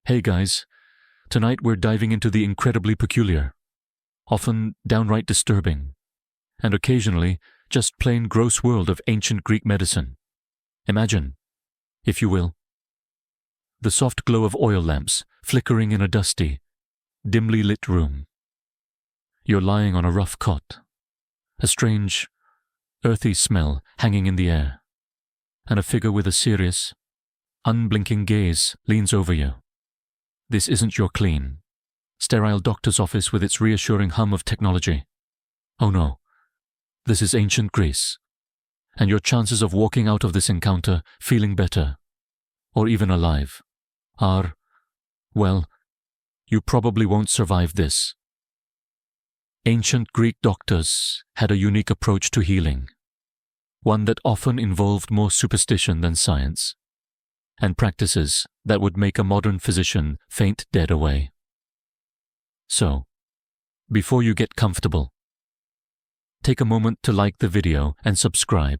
Hey guys, tonight we're diving into the incredibly peculiar, often downright disturbing, and occasionally just plain gross world of ancient Greek medicine. Imagine, if you will, the soft glow of oil lamps flickering in a dusty, dimly lit room. You're lying on a rough cot, a strange, earthy smell hanging in the air, and a figure with a serious, unblinking gaze leans over you. This isn't your clean, sterile doctor's office with its reassuring hum of technology. Oh no, this is ancient Greece, and your chances of walking out of this encounter feeling better, or even alive, are, well, you probably won't survive this. Ancient Greek doctors had a unique approach to healing, one that often involved more superstition than science, and practices that would make a modern physician faint dead away. So, before you get comfortable, take a moment to like the video and subscribe,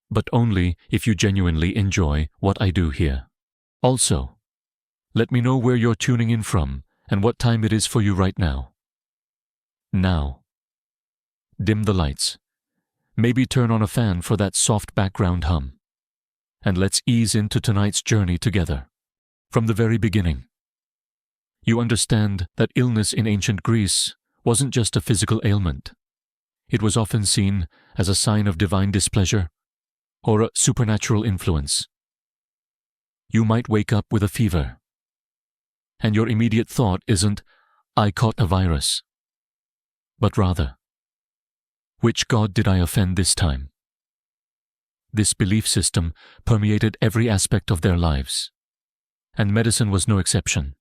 but only if you genuinely enjoy what I do here. Also, let me know where you're tuning in from and what time it is for you right now. Now, dim the lights, maybe turn on a fan for that soft background hum, and let's ease into tonight's journey together. From the very beginning, you understand that illness in ancient Greece wasn't just a physical ailment. It was often seen as a sign of divine displeasure or a supernatural influence. You might wake up with a fever, and your immediate thought isn't, "I caught a virus," but rather, "Which god did I offend this time?" This belief system permeated every aspect of their lives, and medicine was no exception.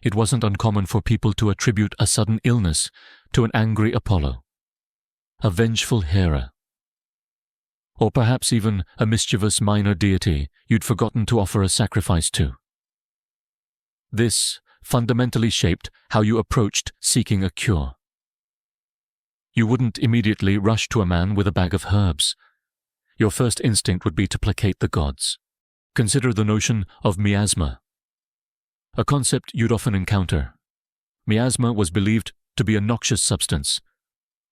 It wasn't uncommon for people to attribute a sudden illness to an angry Apollo, a vengeful Hera, or perhaps even a mischievous minor deity you'd forgotten to offer a sacrifice to. This fundamentally shaped how you approached seeking a cure. You wouldn't immediately rush to a man with a bag of herbs. Your first instinct would be to placate the gods. Consider the notion of miasma, a concept you'd often encounter. Miasma was believed to be a noxious substance,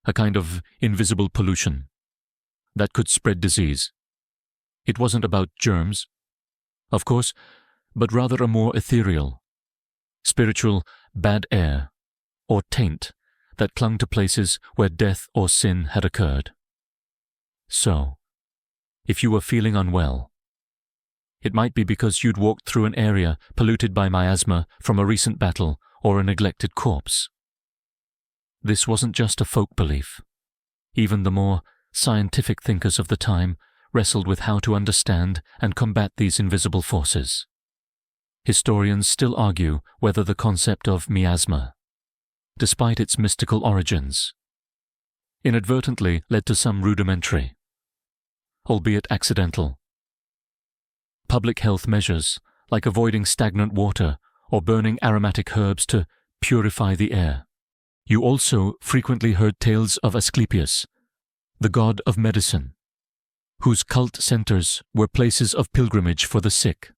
a kind of invisible pollution that could spread disease. It wasn't about germs, of course, but rather a more ethereal, spiritual bad air or taint that clung to places where death or sin had occurred. So, if you were feeling unwell, it might be because you'd walked through an area polluted by miasma from a recent battle or a neglected corpse. This wasn't just a folk belief. Even the more scientific thinkers of the time wrestled with how to understand and combat these invisible forces. Historians still argue whether the concept of miasma, despite its mystical origins, inadvertently led to some rudimentary, albeit accidental, public health measures like avoiding stagnant water or burning aromatic herbs to purify the air. You also frequently heard tales of Asclepius, the god of medicine, whose cult centers were places of pilgrimage for the sick.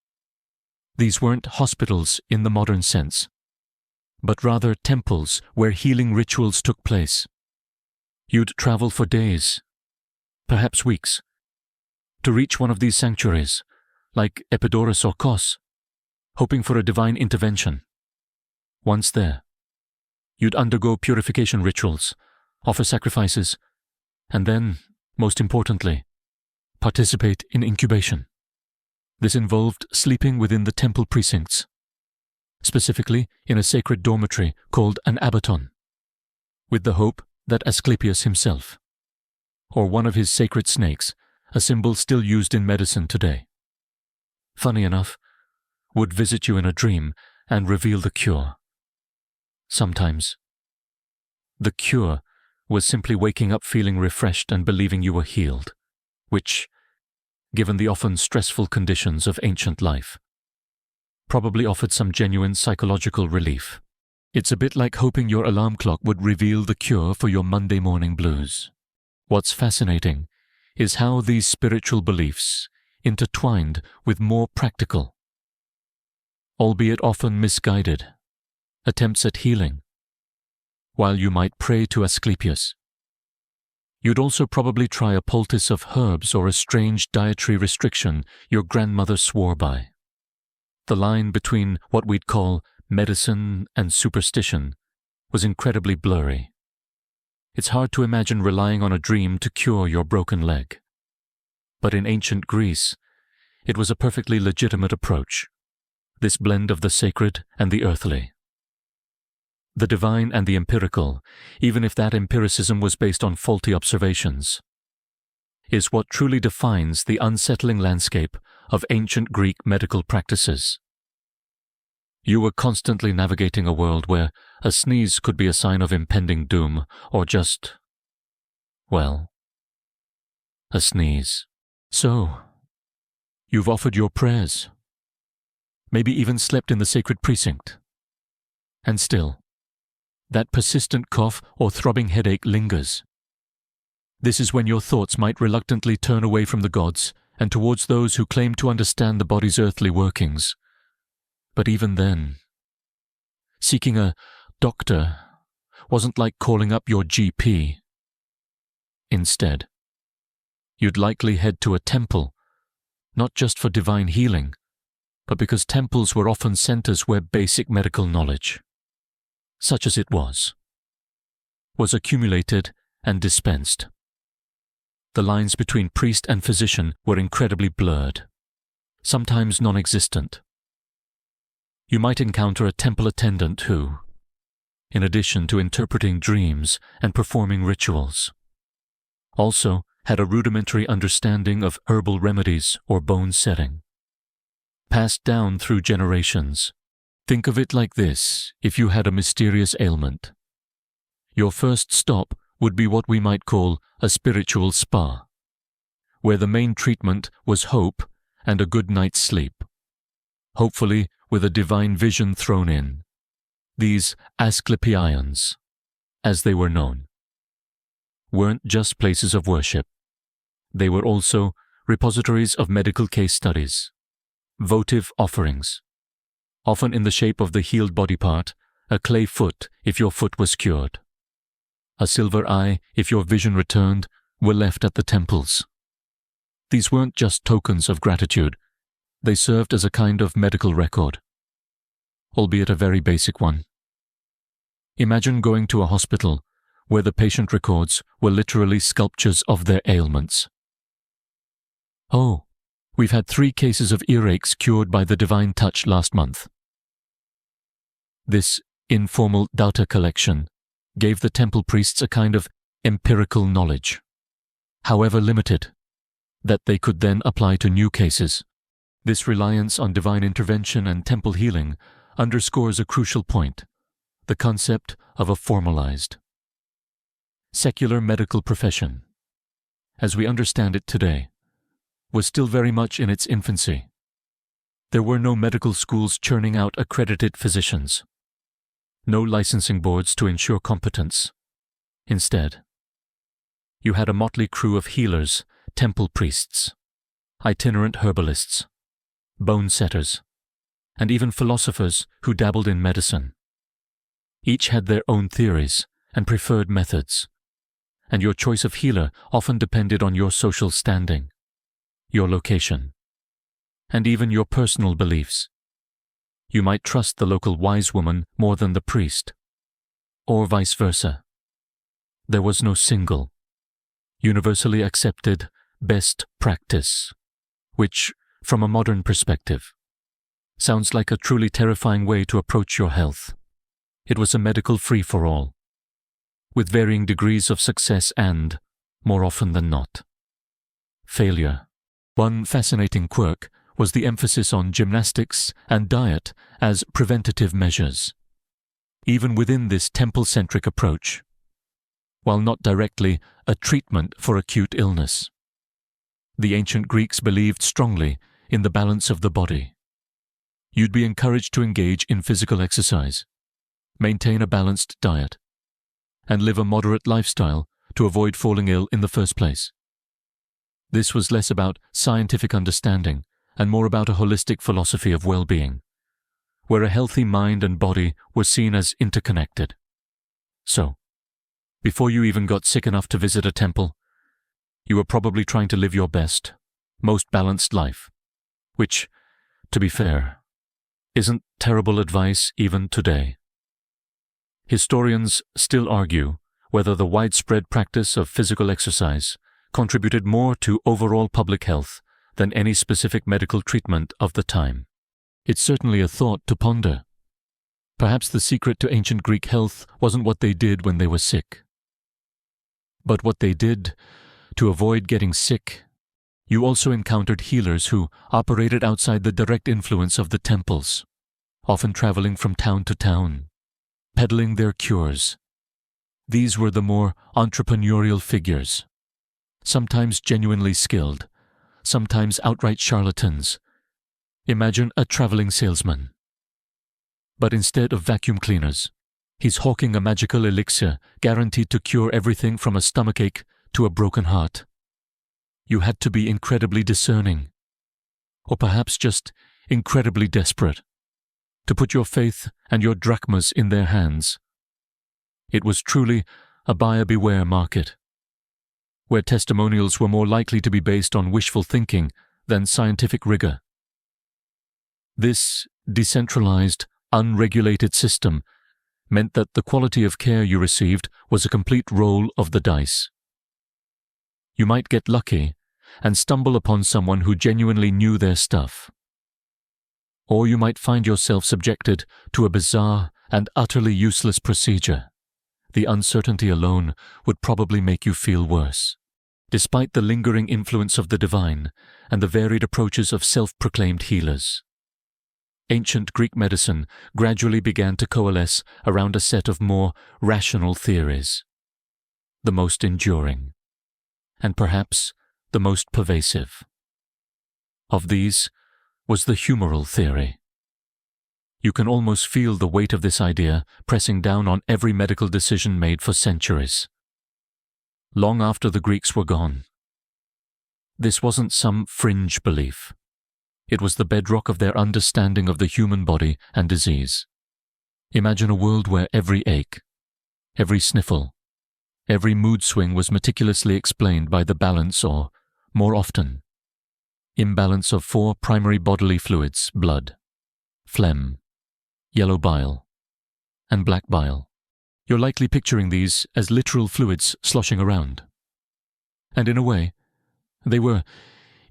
These weren't hospitals in the modern sense, but rather temples where healing rituals took place. You'd travel for days, perhaps weeks, to reach one of these sanctuaries, like Epidaurus or Kos, hoping for a divine intervention. Once there, you'd undergo purification rituals, offer sacrifices, and then, most importantly, participate in incubation. This involved sleeping within the temple precincts, specifically in a sacred dormitory called an abaton, with the hope that Asclepius himself, or one of his sacred snakes, a symbol still used in medicine today, funny enough, would visit you in a dream and reveal the cure. Sometimes, the cure was simply waking up feeling refreshed and believing you were healed, which, given the often stressful conditions of ancient life, probably offered some genuine psychological relief. It's a bit like hoping your alarm clock would reveal the cure for your Monday morning blues. What's fascinating is how these spiritual beliefs intertwined with more practical, albeit often misguided, attempts at healing, while you might pray to Asclepius. You'd also probably try a poultice of herbs or a strange dietary restriction your grandmother swore by. The line between what we'd call medicine and superstition was incredibly blurry. It's hard to imagine relying on a dream to cure your broken leg. But in ancient Greece, it was a perfectly legitimate approach, this blend of the sacred and the earthly. The divine and the empirical, even if that empiricism was based on faulty observations, is what truly defines the unsettling landscape of ancient Greek medical practices. You were constantly navigating a world where a sneeze could be a sign of impending doom, or just, well, a sneeze. So, you've offered your prayers, maybe even slept in the sacred precinct, and still, that persistent cough or throbbing headache lingers. This is when your thoughts might reluctantly turn away from the gods and towards those who claim to understand the body's earthly workings. But even then, seeking a doctor wasn't like calling up your GP. Instead, you'd likely head to a temple, not just for divine healing, but because temples were often centers where basic medical knowledge, such as it was accumulated and dispensed. The lines between priest and physician were incredibly blurred, sometimes non-existent. You might encounter a temple attendant who, in addition to interpreting dreams and performing rituals, also had a rudimentary understanding of herbal remedies or bone setting, passed down through generations. Think of it like this: if you had a mysterious ailment, your first stop would be what we might call a spiritual spa, where the main treatment was hope and a good night's sleep, hopefully with a divine vision thrown in. These Asclepieions, as they were known, weren't just places of worship. They were also repositories of medical case studies, votive offerings, often in the shape of the healed body part, a clay foot if your foot was cured, a silver eye if your vision returned, were left at the temples. These weren't just tokens of gratitude, they served as a kind of medical record, albeit a very basic one. Imagine going to a hospital where the patient records were literally sculptures of their ailments. Oh, we've had 3 cases of earaches cured by the divine touch last month. This informal data collection gave the temple priests a kind of empirical knowledge, however limited, that they could then apply to new cases. This reliance on divine intervention and temple healing underscores a crucial point: the concept of a formalized, secular medical profession, as we understand it today, was still very much in its infancy. There were no medical schools churning out accredited physicians, no licensing boards to ensure competence. Instead, you had a motley crew of healers, temple priests, itinerant herbalists, bone setters, and even philosophers who dabbled in medicine. Each had their own theories and preferred methods, and your choice of healer often depended on your social standing, your location, and even your personal beliefs. You might trust the local wise woman more than the priest, or vice versa. There was no single, universally accepted best practice, which, from a modern perspective, sounds like a truly terrifying way to approach your health. It was a medical free-for-all, with varying degrees of success and, more often than not, failure. One fascinating quirk was the emphasis on gymnastics and diet as preventative measures. Even within this temple-centric approach, while not directly a treatment for acute illness, the ancient Greeks believed strongly in the balance of the body. You'd be encouraged to engage in physical exercise, maintain a balanced diet, and live a moderate lifestyle to avoid falling ill in the first place. This was less about scientific understanding and more about a holistic philosophy of well-being, where a healthy mind and body were seen as interconnected. So, before you even got sick enough to visit a temple, you were probably trying to live your best, most balanced life, which, to be fair, isn't terrible advice even today. Historians still argue whether the widespread practice of physical exercise contributed more to overall public health than any specific medical treatment of the time. It's certainly a thought to ponder. Perhaps the secret to ancient Greek health wasn't what they did when they were sick, but what they did to avoid getting sick. You also encountered healers who operated outside the direct influence of the temples, often traveling from town to town, peddling their cures. These were the more entrepreneurial figures, sometimes genuinely skilled, sometimes outright charlatans. Imagine a traveling salesman. But instead of vacuum cleaners, he's hawking a magical elixir guaranteed to cure everything from a stomachache to a broken heart. You had to be incredibly discerning, or perhaps just incredibly desperate, to put your faith and your drachmas in their hands. It was truly a buyer beware market, where testimonials were more likely to be based on wishful thinking than scientific rigor. This decentralized, unregulated system meant that the quality of care you received was a complete roll of the dice. You might get lucky and stumble upon someone who genuinely knew their stuff. Or you might find yourself subjected to a bizarre and utterly useless procedure. The uncertainty alone would probably make you feel worse. Despite the lingering influence of the divine and the varied approaches of self-proclaimed healers, ancient Greek medicine gradually began to coalesce around a set of more rational theories, the most enduring, and perhaps the most pervasive. Of these was the humoral theory. You can almost feel the weight of this idea pressing down on every medical decision made for centuries, long after the Greeks were gone. This wasn't some fringe belief. It was the bedrock of their understanding of the human body and disease. Imagine a world where every ache, every sniffle, every mood swing was meticulously explained by the balance or, more often, imbalance of four primary bodily fluids: blood, phlegm, yellow bile, and black bile. You're likely picturing these as literal fluids sloshing around. And in a way, they were.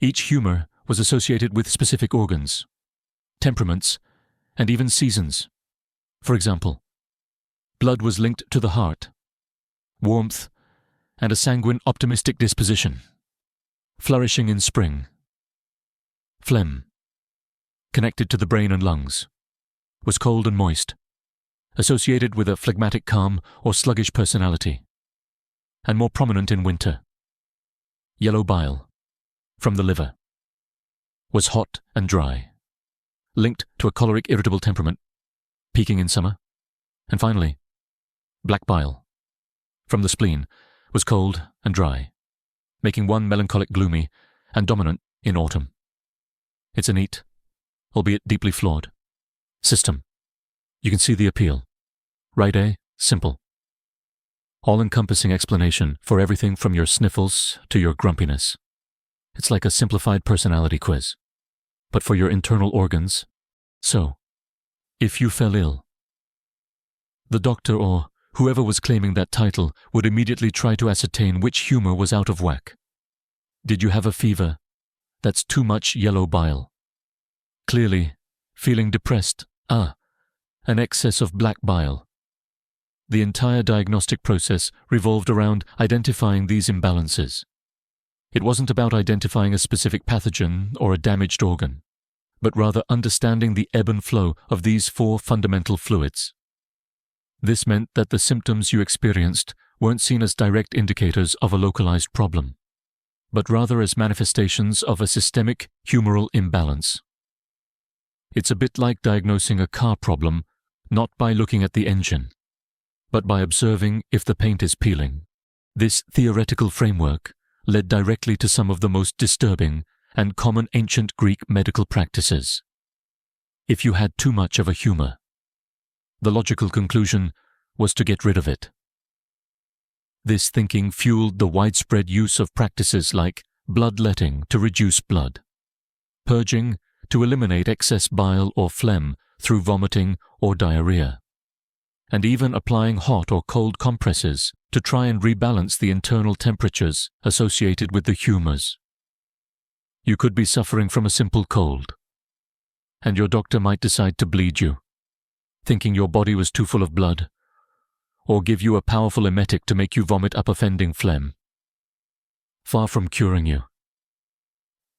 Each humor was associated with specific organs, temperaments, and even seasons. For example, blood was linked to the heart, warmth, and a sanguine, optimistic disposition, flourishing in spring. Phlegm, connected to the brain and lungs, was cold and moist, associated with a phlegmatic calm or sluggish personality, and more prominent in winter. Yellow bile, from the liver, was hot and dry, linked to a choleric, irritable temperament, peaking in summer. And finally, black bile, from the spleen, was cold and dry, making one melancholic, gloomy, and dominant in autumn. It's a neat, albeit deeply flawed, system. You can see the appeal. Right, eh? Simple. All-encompassing explanation for everything from your sniffles to your grumpiness. It's like a simplified personality quiz, but for your internal organs. So, if you fell ill, the doctor or whoever was claiming that title would immediately try to ascertain which humor was out of whack. Did you have a fever? That's too much yellow bile. Clearly, feeling depressed. An excess of black bile. The entire diagnostic process revolved around identifying these imbalances. It wasn't about identifying a specific pathogen or a damaged organ, but rather understanding the ebb and flow of these four fundamental fluids. This meant that the symptoms you experienced weren't seen as direct indicators of a localized problem, but rather as manifestations of a systemic humoral imbalance. It's a bit like diagnosing a car problem not by looking at the engine, but by observing if the paint is peeling. This theoretical framework led directly to some of the most disturbing and common ancient Greek medical practices. if you had too much of a humor. The logical conclusion was to get rid of it. This thinking fueled the widespread use of practices like bloodletting to reduce blood, purging to eliminate excess bile or phlegm through vomiting or diarrhea, and even applying hot or cold compresses to try and rebalance the internal temperatures associated with the humors. You could be suffering from a simple cold, and your doctor might decide to bleed you, thinking your body was too full of blood, or give you a powerful emetic to make you vomit up offending phlegm. Far from curing you,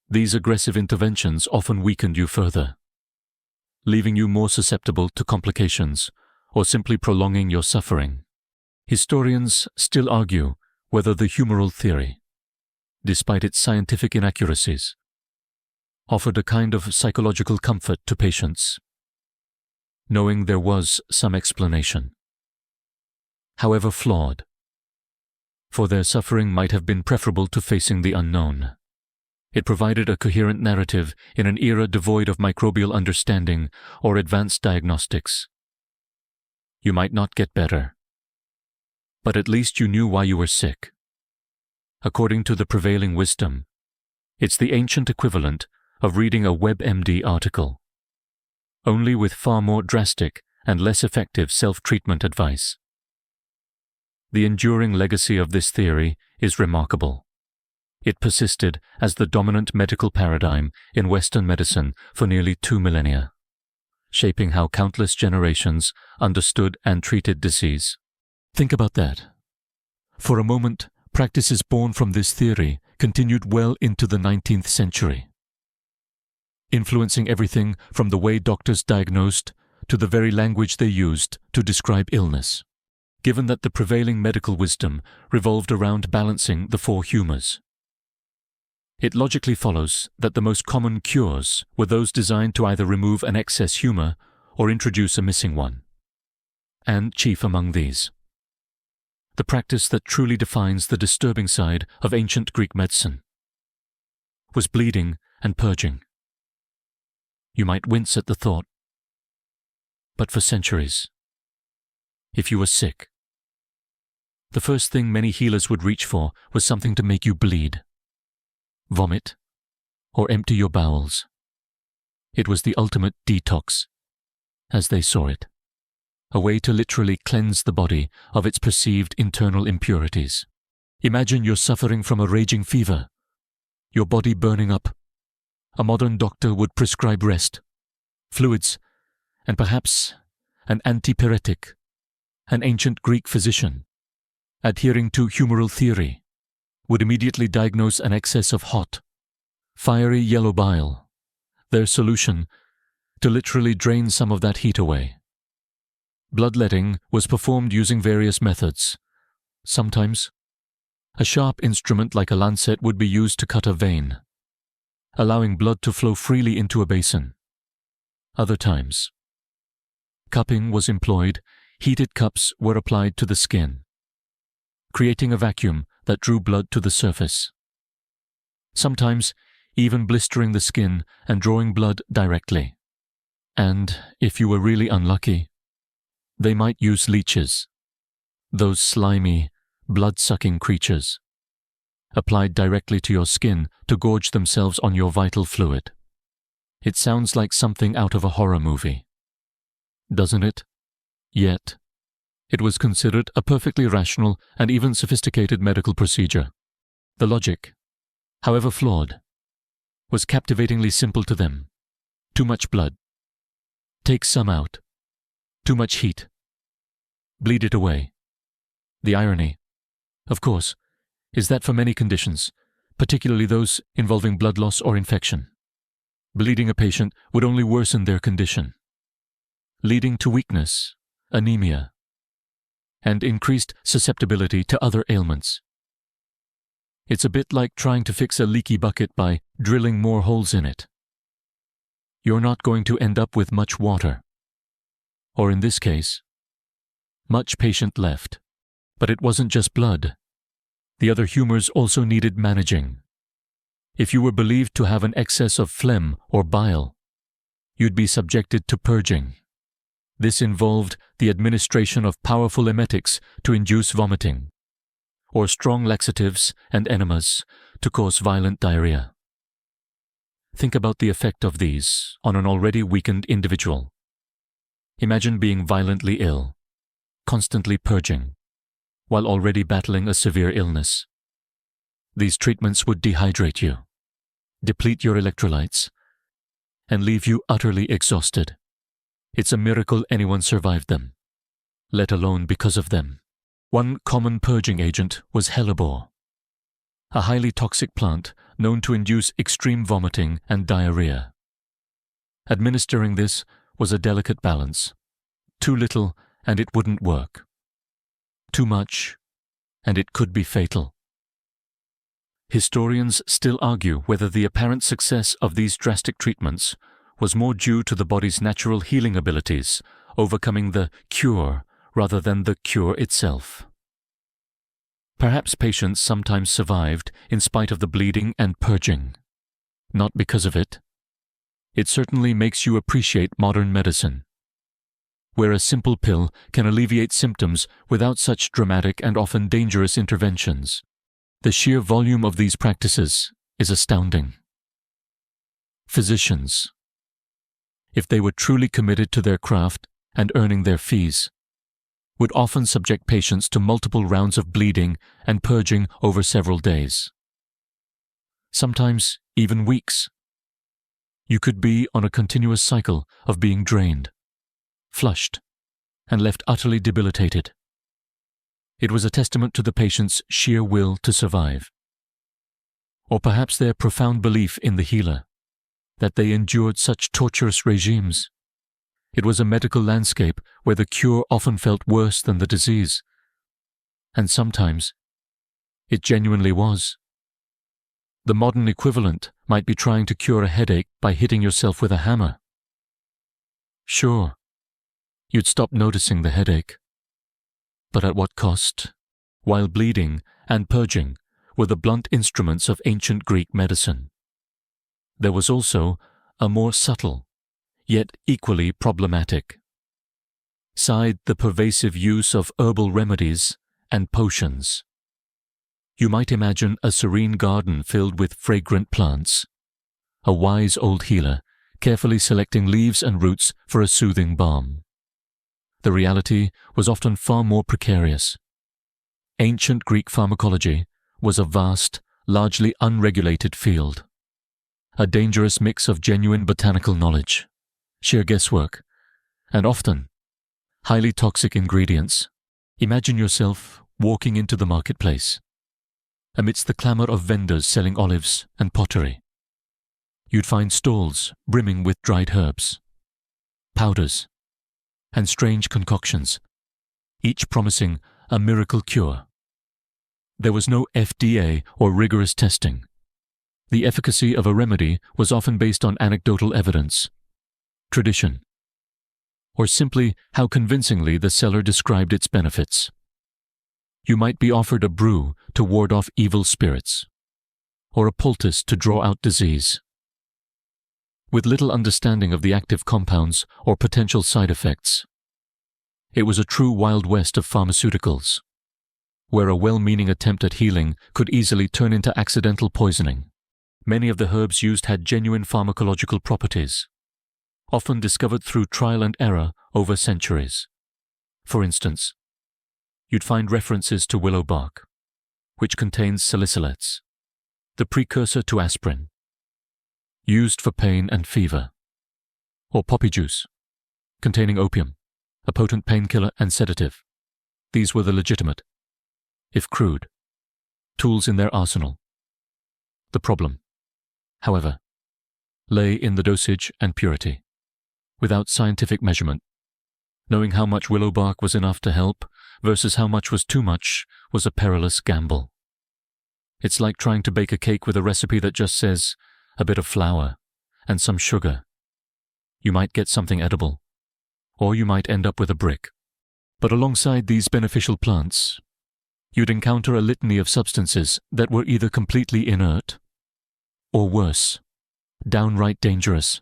these aggressive interventions often weakened you further, leaving you more susceptible to complications or simply prolonging your suffering. Historians still argue whether the humoral theory, despite its scientific inaccuracies, offered a kind of psychological comfort to patients, knowing there was some explanation, however flawed, for their suffering might have been preferable to facing the unknown. It provided a coherent narrative in an era devoid of microbial understanding or advanced diagnostics. You might not get better, but at least you knew why you were sick. According to the prevailing wisdom, it's the ancient equivalent of reading a WebMD article, only with far more drastic and less effective self-treatment advice. The enduring legacy of this theory is remarkable. It persisted as the dominant medical paradigm in Western medicine for nearly 2 millennia, shaping how countless generations understood and treated disease. Think about that. For a moment, practices born from this theory continued well into the 19th century, influencing everything from the way doctors diagnosed to the very language they used to describe illness. Given that the prevailing medical wisdom revolved around balancing the 4 humors, it logically follows that the most common cures were those designed to either remove an excess humor or introduce a missing one. And chief among these, the practice that truly defines the disturbing side of ancient Greek medicine, was bleeding and purging. You might wince at the thought, but for centuries, if you were sick, the first thing many healers would reach for was something to make you bleed, vomit, or empty your bowels. It was the ultimate detox, as they saw it, a way to literally cleanse the body of its perceived internal impurities. Imagine you're suffering from a raging fever, your body burning up. A modern doctor would prescribe rest, fluids, and perhaps an antipyretic. An ancient Greek physician, adhering to humoral theory, would immediately diagnose an excess of hot, fiery yellow bile, their solution to literally drain some of that heat away. Bloodletting was performed using various methods. Sometimes, a sharp instrument like a lancet would be used to cut a vein, allowing blood to flow freely into a basin. Other times, cupping was employed. Heated cups were applied to the skin, creating a vacuum that drew blood to the surface. Sometimes even blistering the skin and drawing blood directly. And, if you were really unlucky, they might use leeches, those slimy, blood-sucking creatures, applied directly to your skin to gorge themselves on your vital fluid. It sounds like something out of a horror movie, doesn't it? Yet, it was considered a perfectly rational and even sophisticated medical procedure. The logic, however flawed, was captivatingly simple to them. Too much blood. Take some out. Too much heat. Bleed it away. The irony, of course, is that for many conditions, particularly those involving blood loss or infection, bleeding a patient would only worsen their condition, leading to weakness, anemia, and increased susceptibility to other ailments. It's a bit like trying to fix a leaky bucket by drilling more holes in it. You're not going to end up with much water, or in this case, much patient left. But it wasn't just blood. The other humors also needed managing. If you were believed to have an excess of phlegm or bile, you'd be subjected to purging. This involved the administration of powerful emetics to induce vomiting, or strong laxatives and enemas to cause violent diarrhea. Think about the effect of these on an already weakened individual. Imagine being violently ill, constantly purging, while already battling a severe illness. These treatments would dehydrate you, deplete your electrolytes, and leave you utterly exhausted. It's a miracle anyone survived them, let alone because of them. One common purging agent was hellebore, a highly toxic plant known to induce extreme vomiting and diarrhea. Administering this was a delicate balance. Too little and it wouldn't work. Too much and it could be fatal. Historians still argue whether the apparent success of these drastic treatments was more due to the body's natural healing abilities, overcoming the cure rather than the cure itself. Perhaps patients sometimes survived in spite of the bleeding and purging. Not because of it. It certainly makes you appreciate modern medicine, where a simple pill can alleviate symptoms without such dramatic and often dangerous interventions. The sheer volume of these practices is astounding. Physicians, if they were truly committed to their craft and earning their fees, would often subject patients to multiple rounds of bleeding and purging over several days. Sometimes even weeks. You could be on a continuous cycle of being drained, flushed, and left utterly debilitated. It was a testament to the patient's sheer will to survive. Or perhaps their profound belief in the healer, that they endured such torturous regimes. It was a medical landscape where the cure often felt worse than the disease. And sometimes it genuinely was. The modern equivalent might be trying to cure a headache by hitting yourself with a hammer. Sure, you'd stop noticing the headache. But at what cost? While bleeding and purging were the blunt instruments of ancient Greek medicine, there was also a more subtle, yet equally problematic side: the pervasive use of herbal remedies and potions. You might imagine a serene garden filled with fragrant plants, a wise old healer carefully selecting leaves and roots for a soothing balm. The reality was often far more precarious. Ancient Greek pharmacology was a vast, largely unregulated field, a dangerous mix of genuine botanical knowledge, sheer guesswork, and often highly toxic ingredients. Imagine yourself walking into the marketplace, amidst the clamor of vendors selling olives and pottery. You'd find stalls brimming with dried herbs, powders, and strange concoctions, each promising a miracle cure. There was no FDA or rigorous testing. The efficacy of a remedy was often based on anecdotal evidence, tradition, or simply how convincingly the seller described its benefits. You might be offered a brew to ward off evil spirits, or a poultice to draw out disease. With little understanding of the active compounds or potential side effects. It was a true Wild West of pharmaceuticals, where a well-meaning attempt at healing could easily turn into accidental poisoning. Many of the herbs used had genuine pharmacological properties, often discovered through trial and error over centuries. For instance, you'd find references to willow bark, which contains salicylates, the precursor to aspirin, used for pain and fever, or poppy juice, containing opium, a potent painkiller and sedative. These were the legitimate, if crude, tools in their arsenal. The problem, however, lay in the dosage and purity. Without scientific measurement, knowing how much willow bark was enough to help versus how much was too much was a perilous gamble. It's like trying to bake a cake with a recipe that just says a bit of flour and some sugar. You might get something edible, or you might end up with a brick. But alongside these beneficial plants, you'd encounter a litany of substances that were either completely inert, or worse, downright dangerous.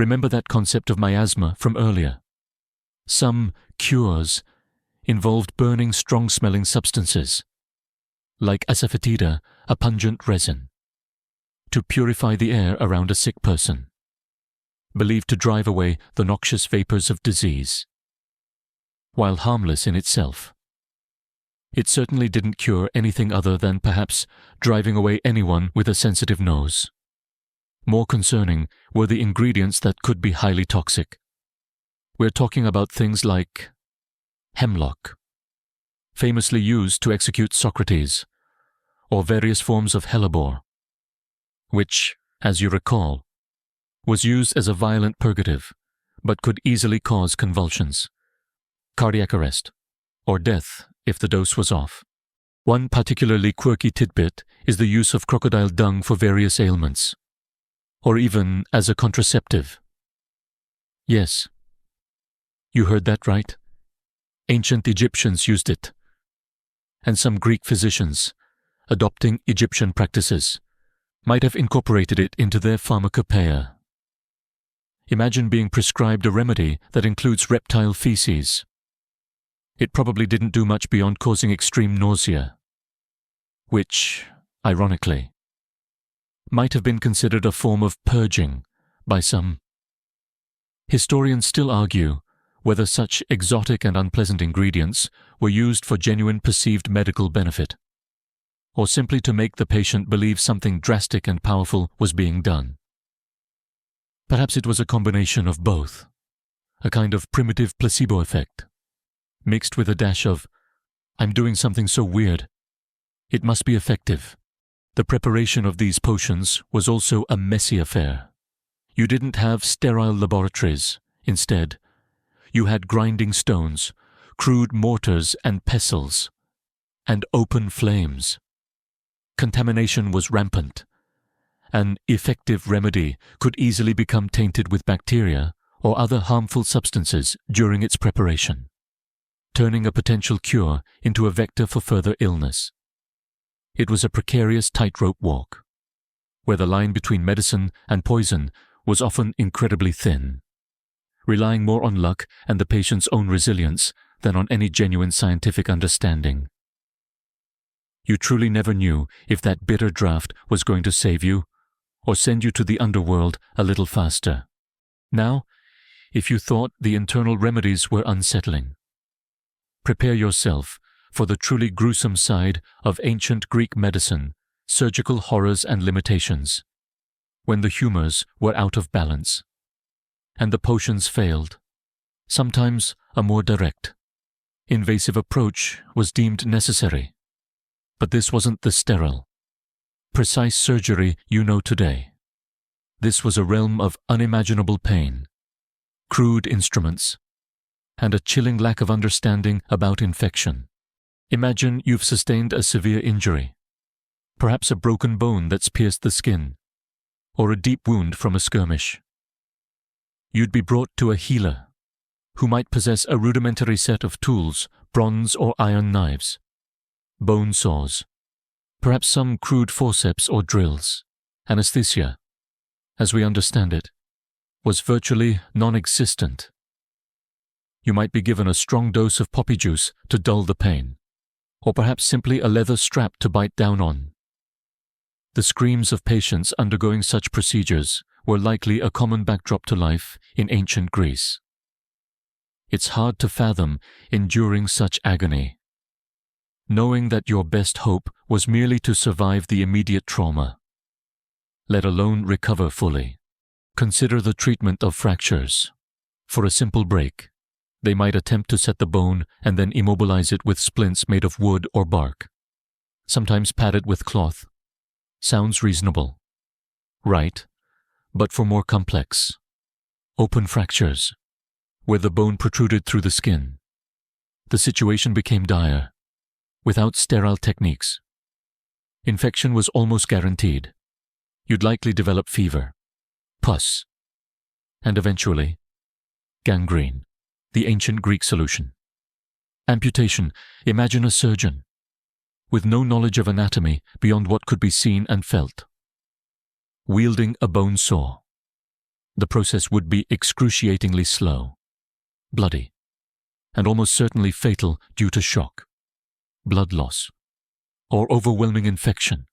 Remember that concept of miasma from earlier. Some cures involved burning strong-smelling substances, like asafoetida, a pungent resin, to purify the air around a sick person, believed to drive away the noxious vapors of disease. While harmless in itself, it certainly didn't cure anything other than perhaps driving away anyone with a sensitive nose. More concerning were the ingredients that could be highly toxic. We're talking about things like hemlock, famously used to execute Socrates, or various forms of hellebore, which, as you recall, was used as a violent purgative, but could easily cause convulsions, cardiac arrest, or death if the dose was off. One particularly quirky tidbit is the use of crocodile dung for various ailments, or even as a contraceptive. Yes, you heard that right. Ancient Egyptians used it, and some Greek physicians, adopting Egyptian practices, might have incorporated it into their pharmacopoeia. Imagine being prescribed a remedy that includes reptile feces. It probably didn't do much beyond causing extreme nausea, which, ironically, might have been considered a form of purging by some. Historians still argue whether such exotic and unpleasant ingredients were used for genuine perceived medical benefit, or simply to make the patient believe something drastic and powerful was being done. Perhaps it was a combination of both, a kind of primitive placebo effect, mixed with a dash of, "I'm doing something so weird. It must be effective." The preparation of these potions was also a messy affair. You didn't have sterile laboratories. Instead, you had grinding stones, crude mortars and pestles, and open flames. Contamination was rampant. An effective remedy could easily become tainted with bacteria or other harmful substances during its preparation, turning a potential cure into a vector for further illness. It was a precarious tightrope walk, where the line between medicine and poison was often incredibly thin, relying more on luck and the patient's own resilience than on any genuine scientific understanding. You truly never knew if that bitter draught was going to save you or send you to the underworld a little faster. Now, if you thought the internal remedies were unsettling, prepare yourself for the truly gruesome side of ancient Greek medicine, surgical horrors and limitations, when the humors were out of balance, and the potions failed. Sometimes a more direct, invasive approach was deemed necessary. But this wasn't the sterile, precise surgery you know today. This was a realm of unimaginable pain, crude instruments, and a chilling lack of understanding about infection. Imagine you've sustained a severe injury, perhaps a broken bone that's pierced the skin, or a deep wound from a skirmish. You'd be brought to a healer, who might possess a rudimentary set of tools, bronze or iron knives, bone saws, perhaps some crude forceps or drills. Anesthesia, as we understand it, was virtually non-existent. You might be given a strong dose of poppy juice to dull the pain, or perhaps simply a leather strap to bite down on. The screams of patients undergoing such procedures were likely a common backdrop to life in ancient Greece. It's hard to fathom enduring such agony, knowing that your best hope was merely to survive the immediate trauma, let alone recover fully. Consider the treatment of fractures. For a simple break, they might attempt to set the bone and then immobilize it with splints made of wood or bark, sometimes padded with cloth. Sounds reasonable, right? But for more complex, open fractures, where the bone protruded through the skin, the situation became dire. Without sterile techniques, infection was almost guaranteed. You'd likely develop fever, pus, and eventually, gangrene, the ancient Greek solution. Amputation. Imagine a surgeon, with no knowledge of anatomy beyond what could be seen and felt, wielding a bone saw, the process would be excruciatingly slow, bloody, and almost certainly fatal due to shock, blood loss, or overwhelming infection.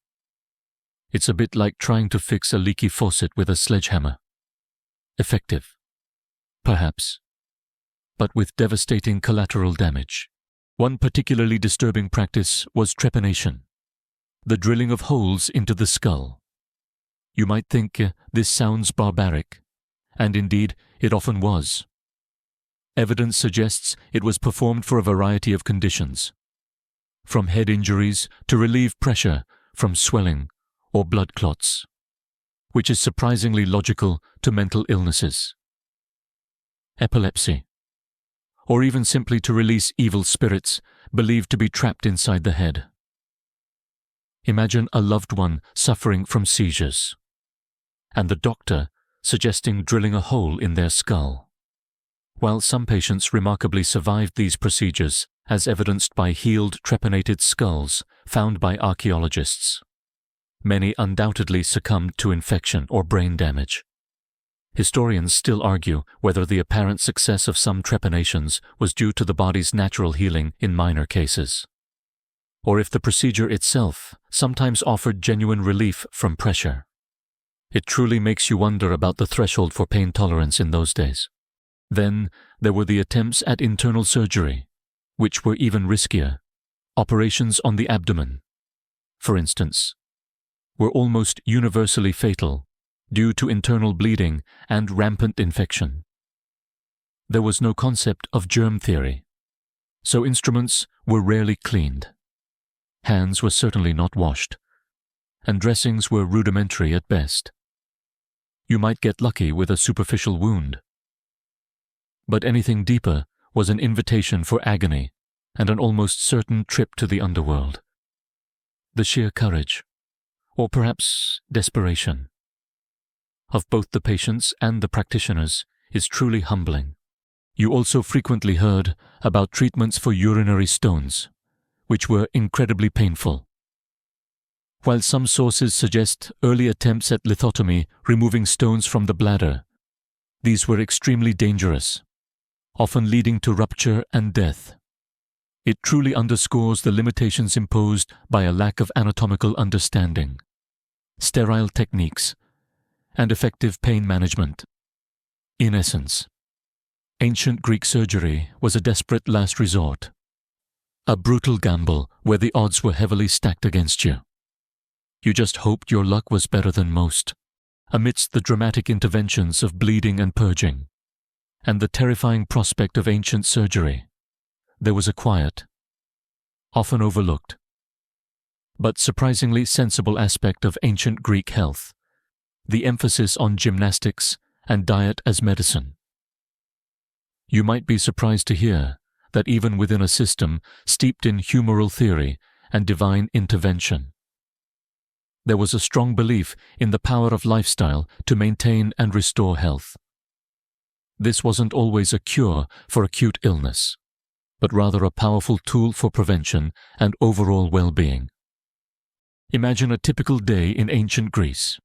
It's a bit like trying to fix a leaky faucet with a sledgehammer. Effective, perhaps, but with devastating collateral damage. One particularly disturbing practice was trepanation, the drilling of holes into the skull. You might think this sounds barbaric, and indeed it often was. Evidence suggests it was performed for a variety of conditions, from head injuries to relieve pressure from swelling or blood clots, which is surprisingly logical to mental illnesses, epilepsy, or even simply to release evil spirits believed to be trapped inside the head. Imagine a loved one suffering from seizures, and the doctor suggesting drilling a hole in their skull. While some patients remarkably survived these procedures, as evidenced by healed trepanated skulls found by archaeologists, many undoubtedly succumbed to infection or brain damage. Historians still argue whether the apparent success of some trepanations was due to the body's natural healing in minor cases, or if the procedure itself sometimes offered genuine relief from pressure. It truly makes you wonder about the threshold for pain tolerance in those days. Then there were the attempts at internal surgery, which were even riskier. Operations on the abdomen, for instance, were almost universally fatal due to internal bleeding and rampant infection. There was no concept of germ theory, so instruments were rarely cleaned. Hands were certainly not washed, and dressings were rudimentary at best. You might get lucky with a superficial wound, but anything deeper was an invitation for agony and an almost certain trip to the underworld. The sheer courage, or perhaps desperation, of both the patients and the practitioners is truly humbling. You also frequently heard about treatments for urinary stones, which were incredibly painful. While some sources suggest early attempts at lithotomy removing stones from the bladder, these were extremely dangerous, often leading to rupture and death. It truly underscores the limitations imposed by a lack of anatomical understanding, sterile techniques, and effective pain management. In essence, ancient Greek surgery was a desperate last resort, a brutal gamble where the odds were heavily stacked against you. You just hoped your luck was better than most, amidst the dramatic interventions of bleeding and purging, and the terrifying prospect of ancient surgery. There was a quiet, often overlooked, but surprisingly sensible aspect of ancient Greek health, the emphasis on gymnastics and diet as medicine. You might be surprised to hear that even within a system steeped in humoral theory and divine intervention, there was a strong belief in the power of lifestyle to maintain and restore health. This wasn't always a cure for acute illness, but rather a powerful tool for prevention and overall well-being. Imagine a typical day in ancient Greece.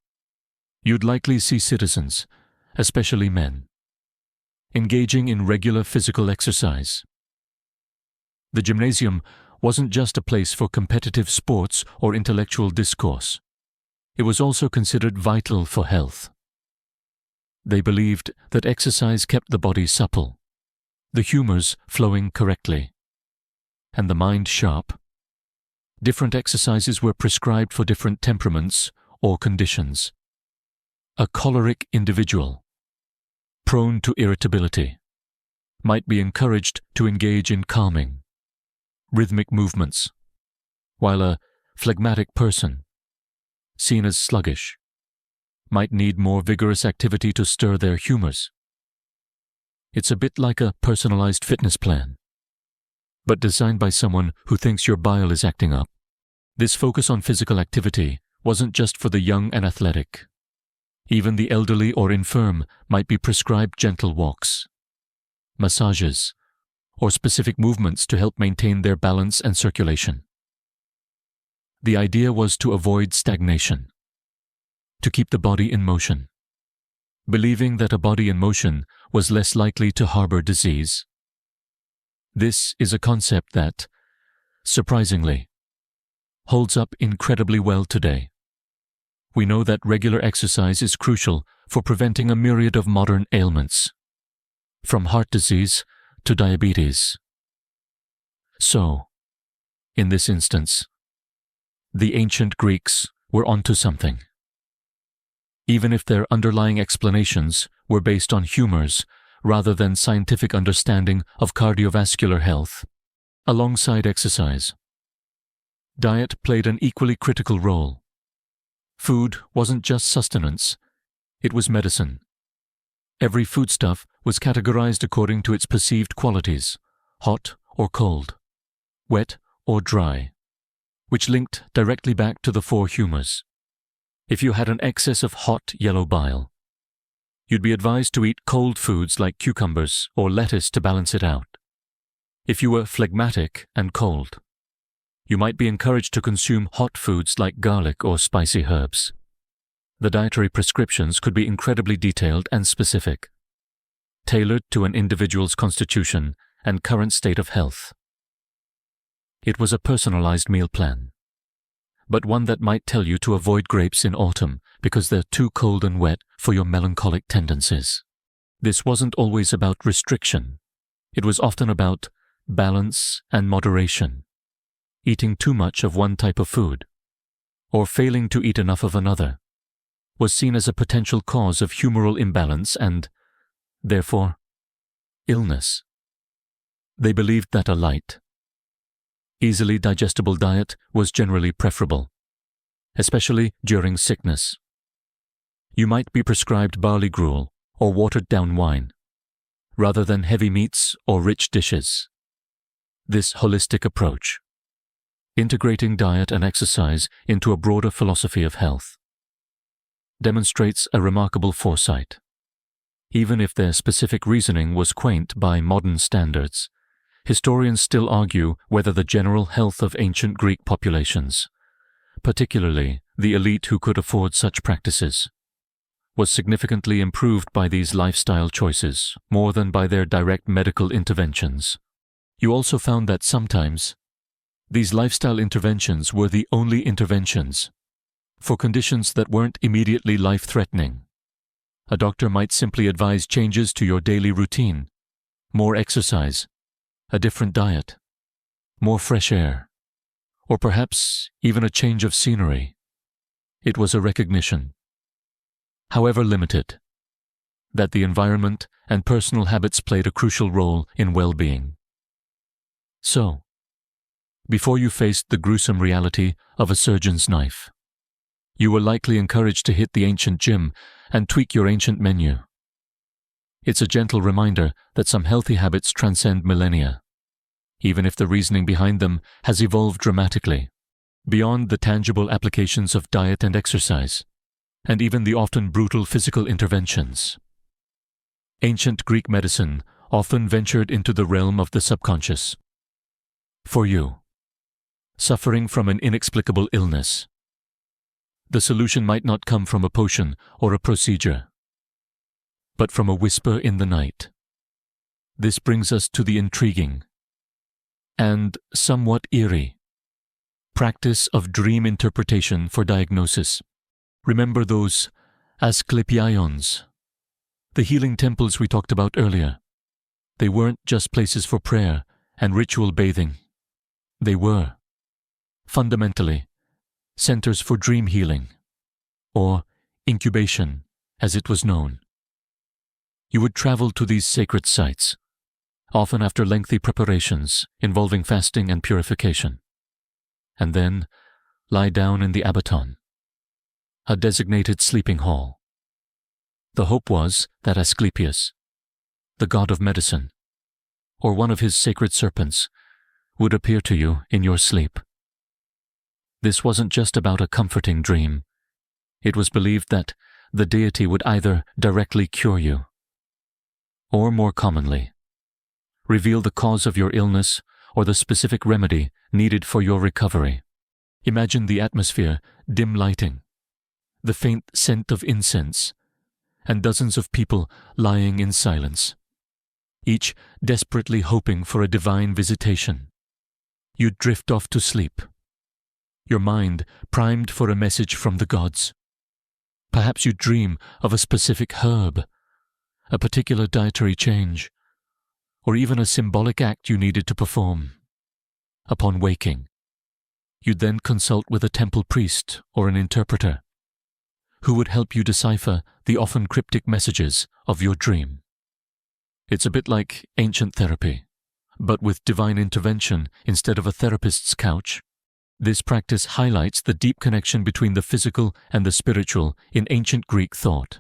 You'd likely see citizens, especially men, engaging in regular physical exercise. The gymnasium wasn't just a place for competitive sports or intellectual discourse. It was also considered vital for health. They believed that exercise kept the body supple, the humors flowing correctly, and the mind sharp. Different exercises were prescribed for different temperaments or conditions. A choleric individual, prone to irritability, might be encouraged to engage in calming, rhythmic movements, while a phlegmatic person, seen as sluggish, might need more vigorous activity to stir their humors. It's a bit like a personalized fitness plan, but designed by someone who thinks your bile is acting up. This focus on physical activity wasn't just for the young and athletic. Even the elderly or infirm might be prescribed gentle walks, massages, or specific movements to help maintain their balance and circulation. The idea was to avoid stagnation, to keep the body in motion, believing that a body in motion was less likely to harbor disease. This is a concept that, surprisingly, holds up incredibly well today. We know that regular exercise is crucial for preventing a myriad of modern ailments, from heart disease to diabetes. So, in this instance, the ancient Greeks were onto something. Even if their underlying explanations were based on humors rather than scientific understanding of cardiovascular health, alongside exercise, diet played an equally critical role. Food wasn't just sustenance, it was medicine. Every foodstuff was categorized according to its perceived qualities, hot or cold, wet or dry, which linked directly back to the four humors. If you had an excess of hot yellow bile, you'd be advised to eat cold foods like cucumbers or lettuce to balance it out. If you were phlegmatic and cold, you might be encouraged to consume hot foods like garlic or spicy herbs. The dietary prescriptions could be incredibly detailed and specific, tailored to an individual's constitution and current state of health. It was a personalized meal plan, but one that might tell you to avoid grapes in autumn because they're too cold and wet for your melancholic tendencies. This wasn't always about restriction. It was often about balance and moderation. Eating too much of one type of food, or failing to eat enough of another, was seen as a potential cause of humoral imbalance and, therefore, illness. They believed that a light, easily digestible diet was generally preferable, especially during sickness. You might be prescribed barley gruel or watered-down wine, rather than heavy meats or rich dishes. This holistic approach, integrating diet and exercise into a broader philosophy of health, demonstrates a remarkable foresight. Even if their specific reasoning was quaint by modern standards, historians still argue whether the general health of ancient Greek populations, particularly the elite who could afford such practices, was significantly improved by these lifestyle choices more than by their direct medical interventions. You also found that sometimes these lifestyle interventions were the only interventions for conditions that weren't immediately life-threatening. A doctor might simply advise changes to your daily routine, more exercise, a different diet, more fresh air, or perhaps even a change of scenery. It was a recognition, however limited, that the environment and personal habits played a crucial role in well-being. So, before you faced the gruesome reality of a surgeon's knife, you were likely encouraged to hit the ancient gym and tweak your ancient menu. It's a gentle reminder that some healthy habits transcend millennia, even if the reasoning behind them has evolved dramatically, beyond the tangible applications of diet and exercise, and even the often brutal physical interventions. Ancient Greek medicine often ventured into the realm of the subconscious. For you, suffering from an inexplicable illness, the solution might not come from a potion or a procedure, but from a whisper in the night. This brings us to the intriguing and somewhat eerie practice of dream interpretation for diagnosis. Remember those Asclepions, the healing temples we talked about earlier? They weren't just places for prayer and ritual bathing. They were, fundamentally, centers for dream healing, or incubation, as it was known. You would travel to these sacred sites, often after lengthy preparations involving fasting and purification, and then lie down in the abaton, a designated sleeping hall. The hope was that Asclepius, the god of medicine, or one of his sacred serpents, would appear to you in your sleep. This wasn't just about a comforting dream. It was believed that the deity would either directly cure you, or more commonly, reveal the cause of your illness or the specific remedy needed for your recovery. Imagine the atmosphere, dim lighting, the faint scent of incense, and dozens of people lying in silence, each desperately hoping for a divine visitation. You'd drift off to sleep, your mind primed for a message from the gods. Perhaps you'd dream of a specific herb, a particular dietary change, or even a symbolic act you needed to perform. Upon waking, you'd then consult with a temple priest or an interpreter, who would help you decipher the often cryptic messages of your dream. It's a bit like ancient therapy, but with divine intervention instead of a therapist's couch. This practice highlights the deep connection between the physical and the spiritual in ancient Greek thought.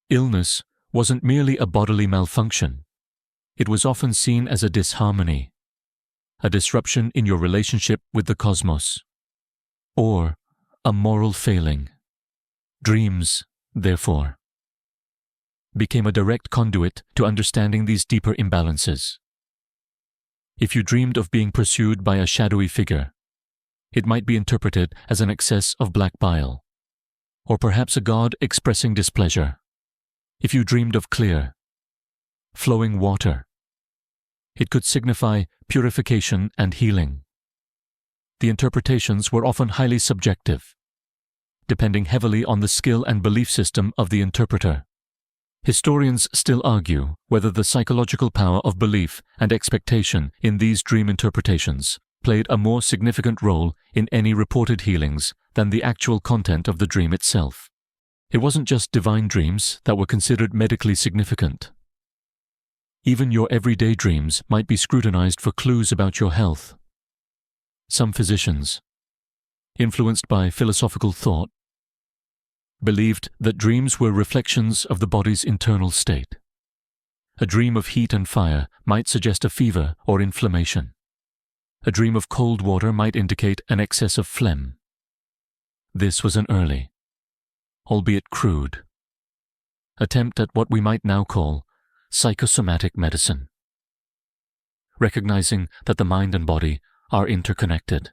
Illness wasn't merely a bodily malfunction. It was often seen as a disharmony, a disruption in your relationship with the cosmos, or a moral failing. Dreams, therefore, became a direct conduit to understanding these deeper imbalances. If you dreamed of being pursued by a shadowy figure, it might be interpreted as an excess of black bile, or perhaps a god expressing displeasure. If you dreamed of clear, flowing water, it could signify purification and healing. The interpretations were often highly subjective, depending heavily on the skill and belief system of the interpreter. Historians still argue whether the psychological power of belief and expectation in these dream interpretations played a more significant role in any reported healings than the actual content of the dream itself. It wasn't just divine dreams that were considered medically significant. Even your everyday dreams might be scrutinized for clues about your health. Some physicians, influenced by philosophical thought, believed that dreams were reflections of the body's internal state. A dream of heat and fire might suggest a fever or inflammation. A dream of cold water might indicate an excess of phlegm. This was an early, albeit crude, attempt at what we might now call psychosomatic medicine, recognizing that the mind and body are interconnected.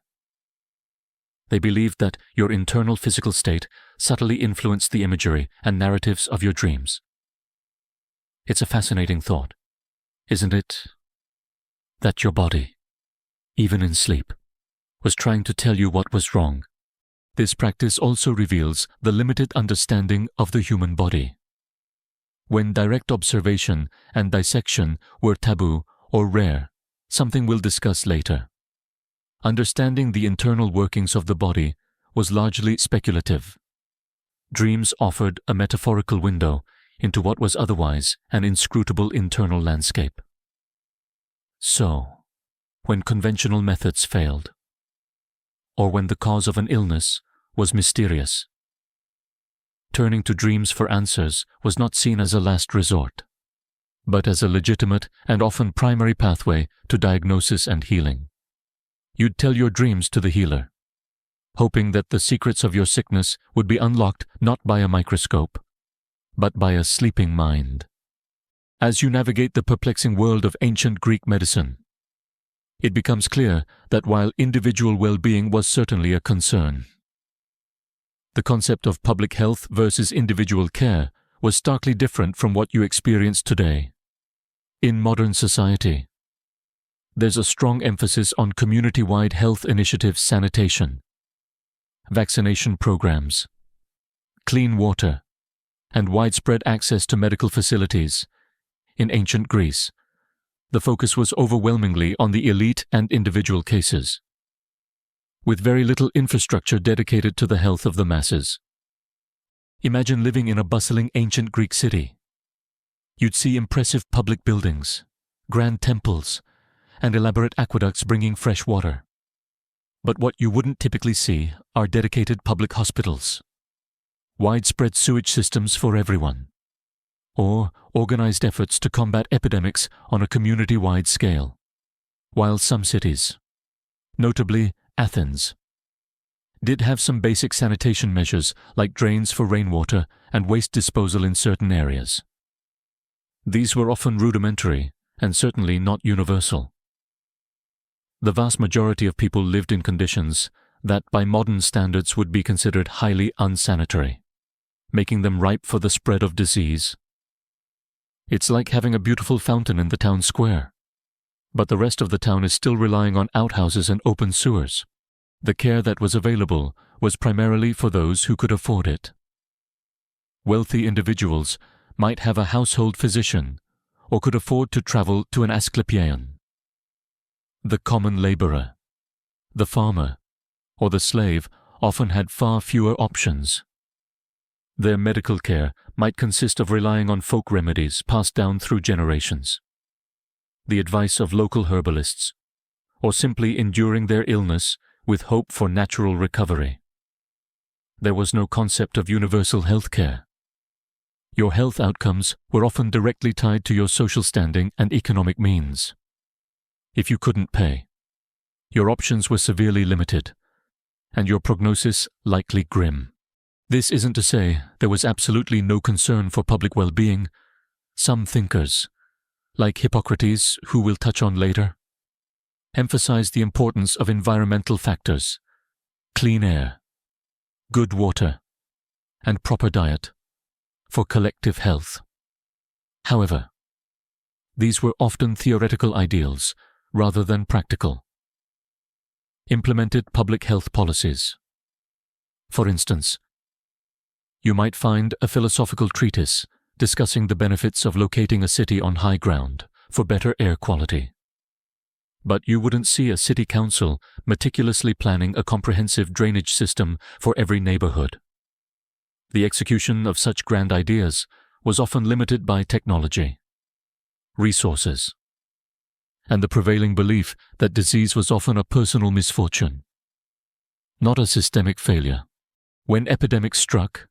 They believed that your internal physical state subtly influenced the imagery and narratives of your dreams. It's a fascinating thought, isn't it? That your body, even in sleep, was trying to tell you what was wrong. This practice also reveals the limited understanding of the human body. When direct observation and dissection were taboo or rare, something we'll discuss later, understanding the internal workings of the body was largely speculative. Dreams offered a metaphorical window into what was otherwise an inscrutable internal landscape. So, when conventional methods failed, or when the cause of an illness was mysterious, turning to dreams for answers was not seen as a last resort, but as a legitimate and often primary pathway to diagnosis and healing. You'd tell your dreams to the healer, hoping that the secrets of your sickness would be unlocked not by a microscope, but by a sleeping mind. As you navigate the perplexing world of ancient Greek medicine, it becomes clear that while individual well-being was certainly a concern, the concept of public health versus individual care was starkly different from what you experience today. In modern society, there's a strong emphasis on community-wide health initiatives, sanitation, vaccination programs, clean water, and widespread access to medical facilities. In ancient Greece, the focus was overwhelmingly on the elite and individual cases, with very little infrastructure dedicated to the health of the masses. Imagine living in a bustling ancient Greek city. You'd see impressive public buildings, grand temples, and elaborate aqueducts bringing fresh water. But what you wouldn't typically see are dedicated public hospitals, widespread sewage systems for everyone, or organized efforts to combat epidemics on a community-wide scale. While some cities, notably Athens, did have some basic sanitation measures like drains for rainwater and waste disposal in certain areas. These were often rudimentary and certainly not universal. The vast majority of people lived in conditions that by modern standards would be considered highly unsanitary. making them ripe for the spread of disease. It's like having a beautiful fountain in the town square, but the rest of the town is still relying on outhouses and open sewers. The care that was available was primarily for those who could afford it. Wealthy individuals might have a household physician or could afford to travel to an Asclepieion. The common laborer, the farmer, or the slave often had far fewer options. Their medical care might consist of relying on folk remedies passed down through generations, the advice of local herbalists, or simply enduring their illness with hope for natural recovery. There was no concept of universal health care. Your health outcomes were often directly tied to your social standing and economic means. If you couldn't pay, your options were severely limited, and your prognosis likely grim. This isn't to say there was absolutely no concern for public well-being. Some thinkers, like Hippocrates, who we'll touch on later, emphasized the importance of environmental factors, clean air, good water, and proper diet for collective health. However, these were often theoretical ideals rather than practical. Implemented public health policies. For instance, you might find a philosophical treatise discussing the benefits of locating a city on high ground for better air quality. But you wouldn't see a city council meticulously planning a comprehensive drainage system for every neighborhood. The execution of such grand ideas was often limited by technology, resources, and the prevailing belief that disease was often a personal misfortune, not a systemic failure. When epidemics struck,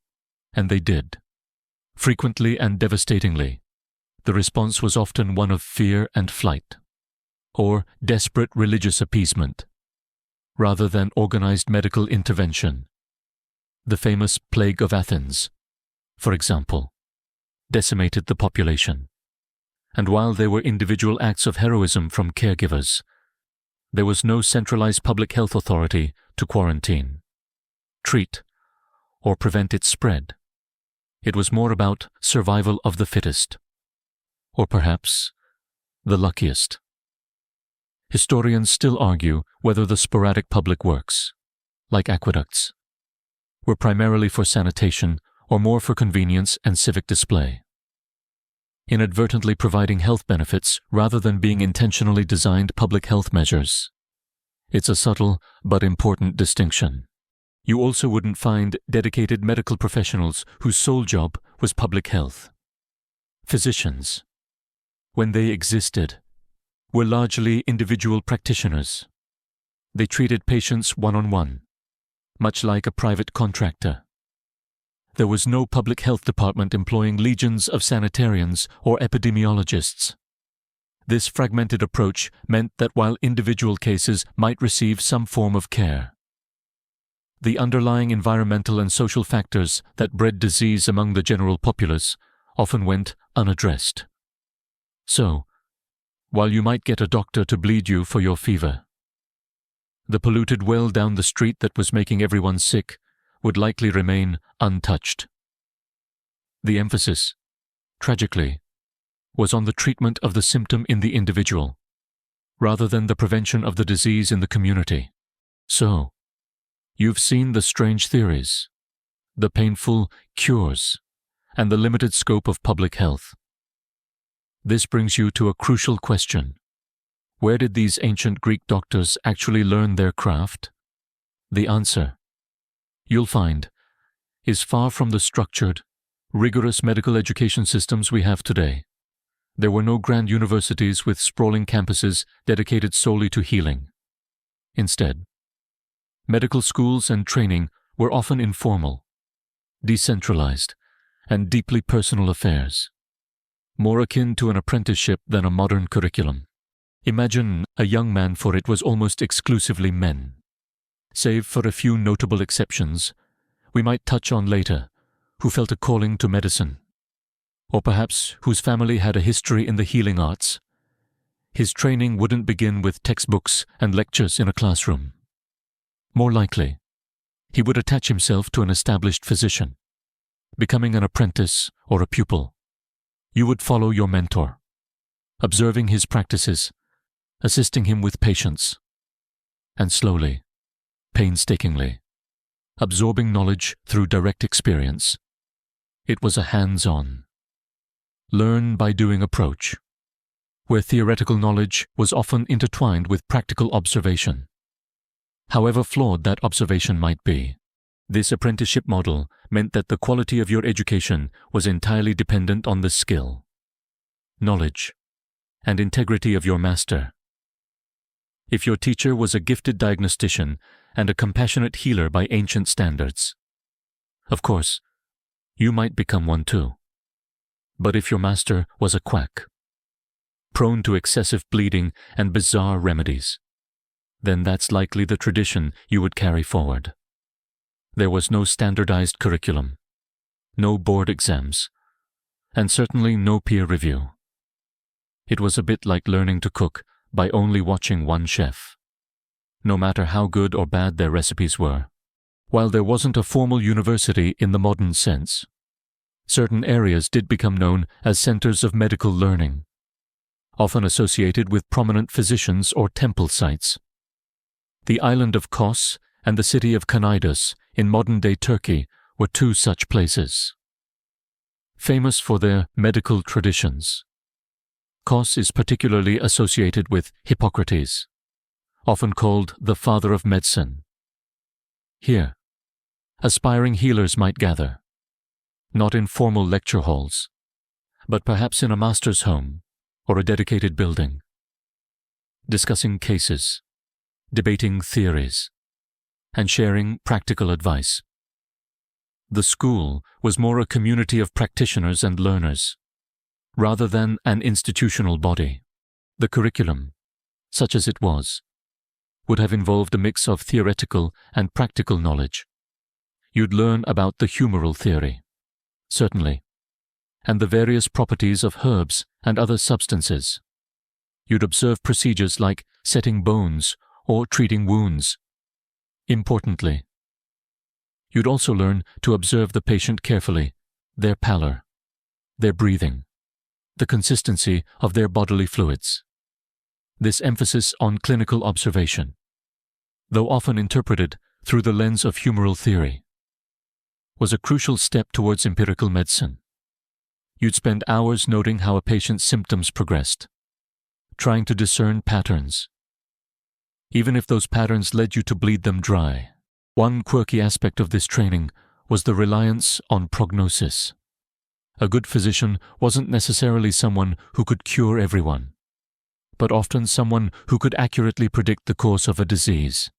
and they did, frequently and devastatingly, the response was often one of fear and flight, or desperate religious appeasement, rather than organized medical intervention. The famous Plague of Athens, for example, decimated the population. And while there were individual acts of heroism from caregivers, there was no centralized public health authority to quarantine, treat, or prevent its spread. It was more about survival of the fittest, or perhaps the luckiest. Historians still argue whether the sporadic public works, like aqueducts, were primarily for sanitation or more for convenience and civic display, inadvertently providing health benefits rather than being intentionally designed public health measures. It's a subtle but important distinction. You also wouldn't find dedicated medical professionals whose sole job was public health. Physicians, when they existed, were largely individual practitioners. They treated patients one-on-one, much like a private contractor. There was no public health department employing legions of sanitarians or epidemiologists. This fragmented approach meant that while individual cases might receive some form of care, the underlying environmental and social factors that bred disease among the general populace often went unaddressed. So, while you might get a doctor to bleed you for your fever, the polluted well down the street that was making everyone sick would likely remain untouched. The emphasis, tragically, was on the treatment of the symptom in the individual, rather than the prevention of the disease in the community. So, you've seen the strange theories, the painful cures, and the limited scope of public health. This brings you to a crucial question. Where did these ancient Greek doctors actually learn their craft? The answer, you'll find, is far from the structured, rigorous medical education systems we have today. There were no grand universities with sprawling campuses dedicated solely to healing. Instead, medical schools and training were often informal, decentralized, and deeply personal affairs, more akin to an apprenticeship than a modern curriculum. Imagine a young man, for it was almost exclusively men. Save for a few notable exceptions, we might touch on later, who felt a calling to medicine, or perhaps whose family had a history in the healing arts. His training wouldn't begin with textbooks and lectures in a classroom. More likely, he would attach himself to an established physician, becoming an apprentice or a pupil, you would follow your mentor, observing his practices, assisting him with patience, and slowly, painstakingly, absorbing knowledge through direct experience. It was a hands-on, learn-by-doing approach, where theoretical knowledge was often intertwined with practical observation. However flawed that observation might be, this apprenticeship model meant that the quality of your education was entirely dependent on the skill, knowledge, and integrity of your master. If your teacher was a gifted diagnostician and a compassionate healer by ancient standards, of course, you might become one too. But if your master was a quack, prone to excessive bleeding and bizarre remedies, then that's likely the tradition you would carry forward. There was no standardized curriculum, no board exams, and certainly no peer review. It was a bit like learning to cook by only watching one chef, no matter how good or bad their recipes were. While there wasn't a formal university in the modern sense, certain areas did become known as centers of medical learning, often associated with prominent physicians or temple sites. The island of Kos and the city of Cnidus in modern-day Turkey were two such places. Famous for their medical traditions, Kos is particularly associated with Hippocrates, often called the father of medicine. Here, aspiring healers might gather, not in formal lecture halls, but perhaps in a master's home or a dedicated building, discussing cases, debating theories, and sharing practical advice. The school was more a community of practitioners and learners, rather than an institutional body. The curriculum, such as it was, would have involved a mix of theoretical and practical knowledge. You'd learn about the humoral theory, certainly, and the various properties of herbs and other substances. You'd observe procedures like setting bones or treating wounds. Importantly, you'd also learn to observe the patient carefully, their pallor, their breathing, the consistency of their bodily fluids. This emphasis on clinical observation, though often interpreted through the lens of humoral theory, was a crucial step towards empirical medicine. You'd spend hours noting how a patient's symptoms progressed, trying to discern patterns, even if those patterns led you to bleed them dry. One quirky aspect of this training was the reliance on prognosis. A good physician wasn't necessarily someone who could cure everyone, but often someone who could accurately predict the course of a disease.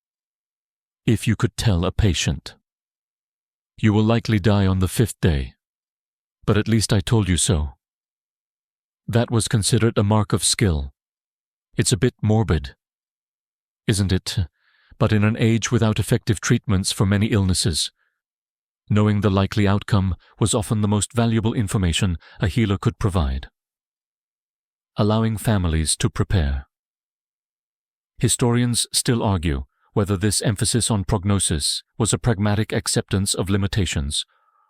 If you could tell a patient, "You will likely die on the 5th day, but at least I told you so," that was considered a mark of skill. It's a bit morbid, isn't it? But in an age without effective treatments for many illnesses, knowing the likely outcome was often the most valuable information a healer could provide. Allowing families to prepare. Historians still argue whether this emphasis on prognosis was a pragmatic acceptance of limitations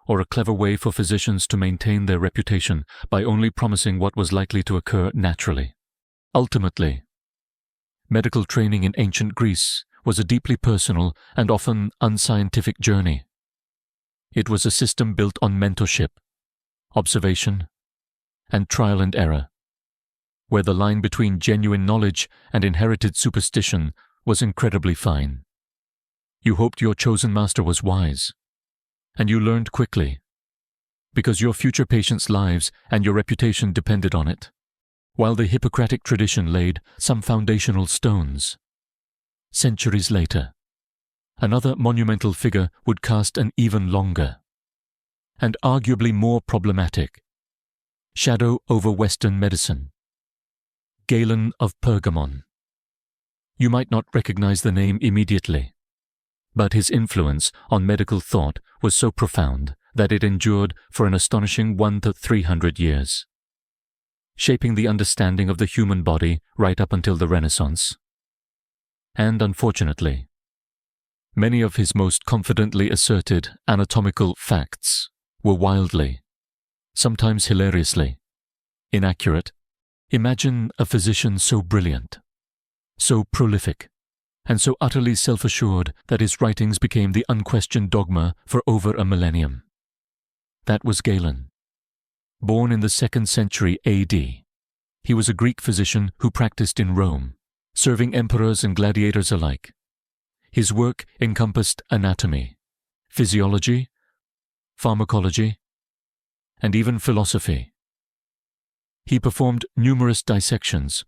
or a clever way for physicians to maintain their reputation by only promising what was likely to occur naturally. Ultimately, medical training in ancient Greece was a deeply personal and often unscientific journey. It was a system built on mentorship, observation, and trial and error, where the line between genuine knowledge and inherited superstition was incredibly fine. You hoped your chosen master was wise, and you learned quickly, because your future patients' lives and your reputation depended on it, while the Hippocratic tradition laid some foundational stones. Centuries later, another monumental figure would cast an even longer, and arguably more problematic, shadow over Western medicine. Galen of Pergamon. You might not recognize the name immediately, but his influence on medical thought was so profound that it endured for an astonishing 100 to 300 years, shaping the understanding of the human body right up until the Renaissance. And unfortunately, many of his most confidently asserted anatomical facts were wildly, sometimes hilariously, inaccurate. Imagine a physician so brilliant, so prolific, and so utterly self-assured that his writings became the unquestioned dogma for over a millennium. That was Galen. Born in the 2nd century AD, he was a Greek physician who practiced in Rome, serving emperors and gladiators alike. His work encompassed anatomy, physiology, pharmacology, and even philosophy. He performed numerous dissections.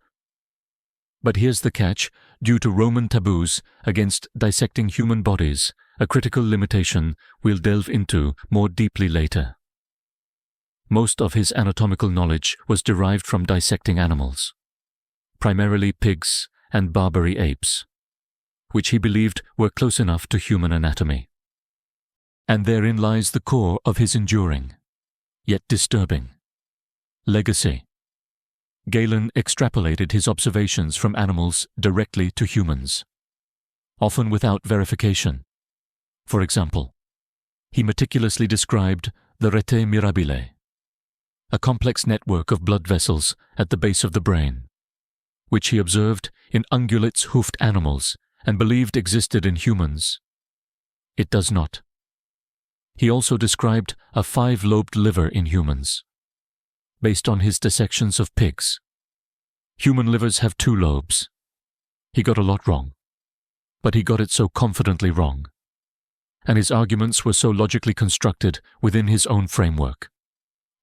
But here's the catch: due to Roman taboos against dissecting human bodies, a critical limitation we'll delve into more deeply later. Most of his anatomical knowledge was derived from dissecting animals, primarily pigs and Barbary apes, which he believed were close enough to human anatomy. And therein lies the core of his enduring, yet disturbing, legacy. Galen extrapolated his observations from animals directly to humans, often without verification. For example, he meticulously described the rete mirabile, a complex network of blood vessels at the base of the brain, which he observed in ungulates hoofed animals and believed existed in humans. It does not. He also described a 5-lobed liver in humans, based on his dissections of pigs. Human livers have 2 lobes. He got a lot wrong, but he got it so confidently wrong, and his arguments were so logically constructed within his own framework,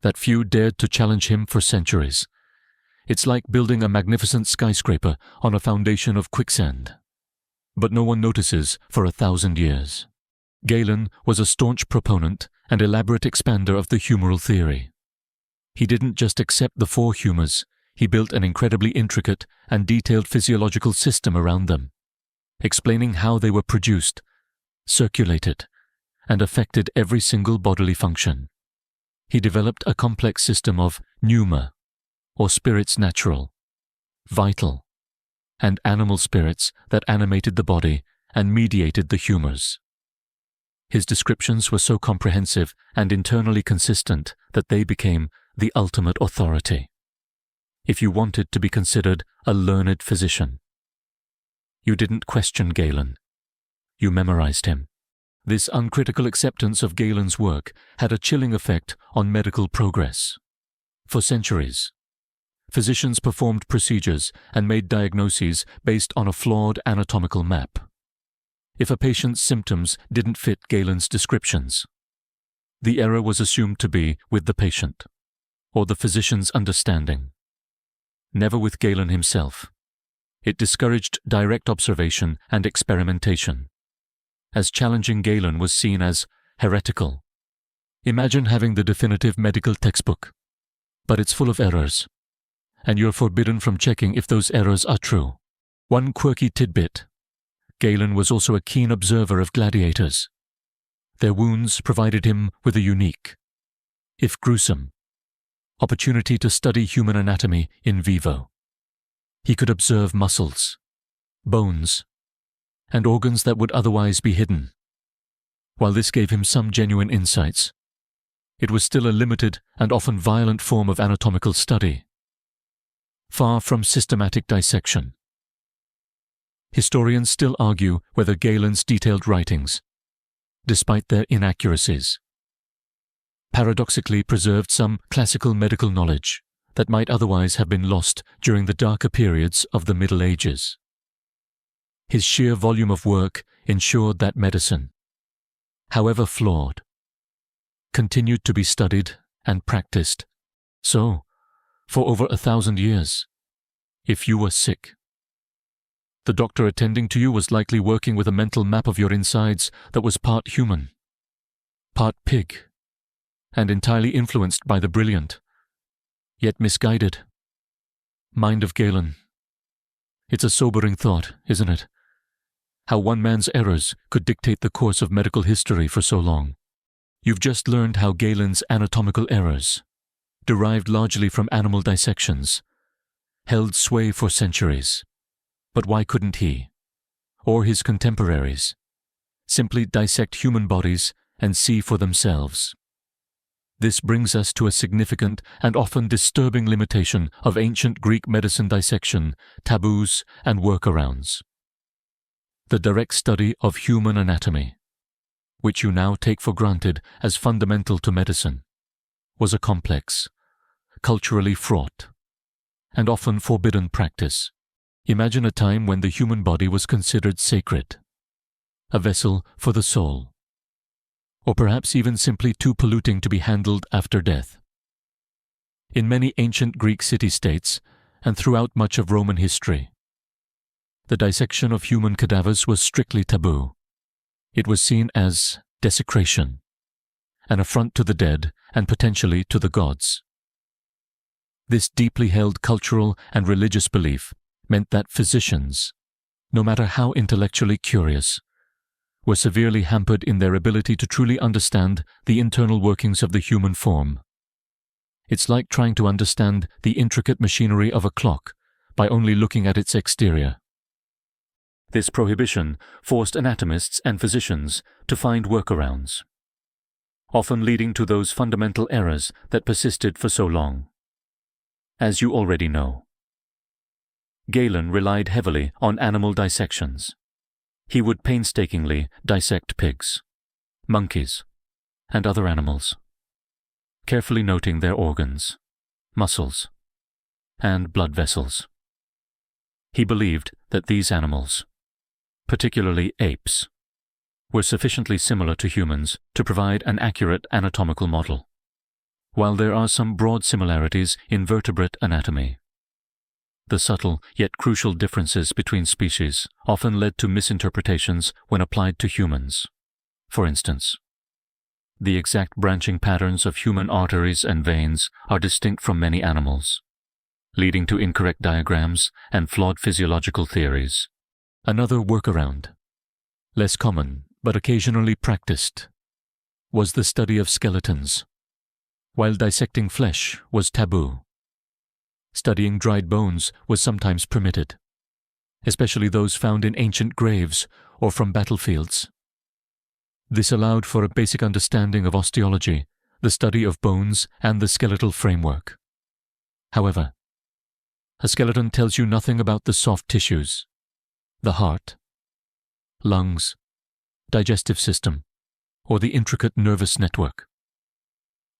that few dared to challenge him for centuries. It's like building a magnificent skyscraper on a foundation of quicksand. But no one notices for 1,000 years. Galen was a staunch proponent and elaborate expander of the humoral theory. He didn't just accept the 4 humors, he built an incredibly intricate and detailed physiological system around them, explaining how they were produced, circulated, and affected every single bodily function. He developed a complex system of pneuma, or spirits natural, vital, and animal spirits that animated the body and mediated the humors. His descriptions were so comprehensive and internally consistent that they became the ultimate authority, if you wanted to be considered a learned physician. You didn't question Galen. You memorized him. This uncritical acceptance of Galen's work had a chilling effect on medical progress. For centuries, physicians performed procedures and made diagnoses based on a flawed anatomical map. If a patient's symptoms didn't fit Galen's descriptions, the error was assumed to be with the patient, or the physician's understanding, never with Galen himself. It discouraged direct observation and experimentation, as challenging Galen was seen as heretical. Imagine having the definitive medical textbook, but it's full of errors, and you're forbidden from checking if those errors are true. One quirky tidbit: Galen was also a keen observer of gladiators. Their wounds provided him with a unique, if gruesome, opportunity to study human anatomy in vivo. He could observe muscles, bones, and organs that would otherwise be hidden. While this gave him some genuine insights, it was still a limited and often violent form of anatomical study, far from systematic dissection. Historians still argue whether Galen's detailed writings, despite their inaccuracies, paradoxically preserved some classical medical knowledge that might otherwise have been lost during the darker periods of the Middle Ages. His sheer volume of work ensured that medicine, however flawed, continued to be studied and practiced. So, for over 1,000 years, if you were sick, the doctor attending to you was likely working with a mental map of your insides that was part human, part pig, and entirely influenced by the brilliant, yet misguided, mind of Galen. It's a sobering thought, isn't it? How one man's errors could dictate the course of medical history for so long. You've just learned how Galen's anatomical errors, derived largely from animal dissections, held sway for centuries. But why couldn't he, or his contemporaries, simply dissect human bodies and see for themselves? This brings us to a significant and often disturbing limitation of ancient Greek medicine dissection, taboos, and workarounds. The direct study of human anatomy, which you now take for granted as fundamental to medicine, was a complex, culturally fraught, and often forbidden practice. Imagine a time when the human body was considered sacred, a vessel for the soul, or perhaps even simply too polluting to be handled after death. In many ancient Greek city-states, and throughout much of Roman history, the dissection of human cadavers was strictly taboo. It was seen as desecration, an affront to the dead and potentially to the gods. This deeply held cultural and religious belief meant that physicians, no matter how intellectually curious, were severely hampered in their ability to truly understand the internal workings of the human form. It's like trying to understand the intricate machinery of a clock by only looking at its exterior. This prohibition forced anatomists and physicians to find workarounds, often leading to those fundamental errors that persisted for so long. As you already know, Galen relied heavily on animal dissections. He would painstakingly dissect pigs, monkeys, and other animals, carefully noting their organs, muscles, and blood vessels. He believed that these animals, particularly apes, were sufficiently similar to humans to provide an accurate anatomical model, while there are some broad similarities in vertebrate anatomy. The subtle yet crucial differences between species often led to misinterpretations when applied to humans. For instance, the exact branching patterns of human arteries and veins are distinct from many animals, leading to incorrect diagrams and flawed physiological theories. Another workaround, less common but occasionally practiced, was the study of skeletons. While dissecting flesh was taboo, studying dried bones was sometimes permitted, especially those found in ancient graves or from battlefields. This allowed for a basic understanding of osteology, the study of bones, and the skeletal framework. However, a skeleton tells you nothing about the soft tissues, the heart, lungs, digestive system, or the intricate nervous network.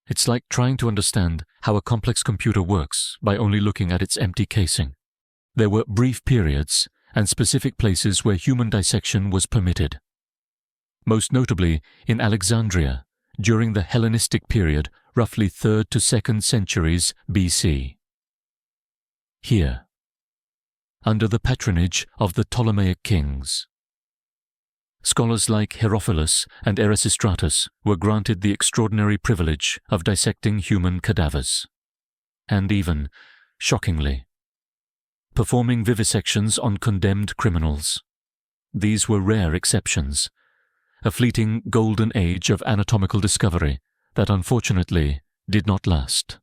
It's like trying to understand how a complex computer works by only looking at its empty casing. There were brief periods and specific places where human dissection was permitted. Most notably in Alexandria during the Hellenistic period, roughly 3rd to 2nd centuries BC. Here, under the patronage of the Ptolemaic kings, scholars like Herophilus and Erasistratus were granted the extraordinary privilege of dissecting human cadavers, and even, shockingly, performing vivisections on condemned criminals. These were rare exceptions, a fleeting golden age of anatomical discovery that unfortunately did not last.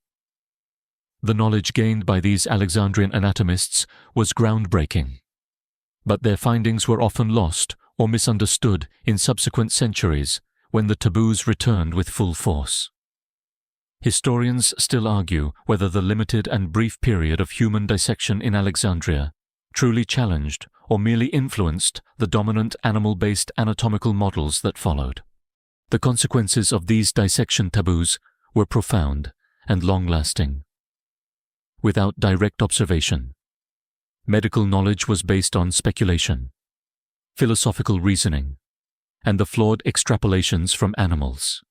The knowledge gained by these Alexandrian anatomists was groundbreaking, but their findings were often lost or misunderstood in subsequent centuries when the taboos returned with full force. Historians still argue whether the limited and brief period of human dissection in Alexandria truly challenged or merely influenced the dominant animal-based anatomical models that followed. The consequences of these dissection taboos were profound and long-lasting. Without direct observation, medical knowledge was based on speculation, philosophical reasoning, and the flawed extrapolations from animals.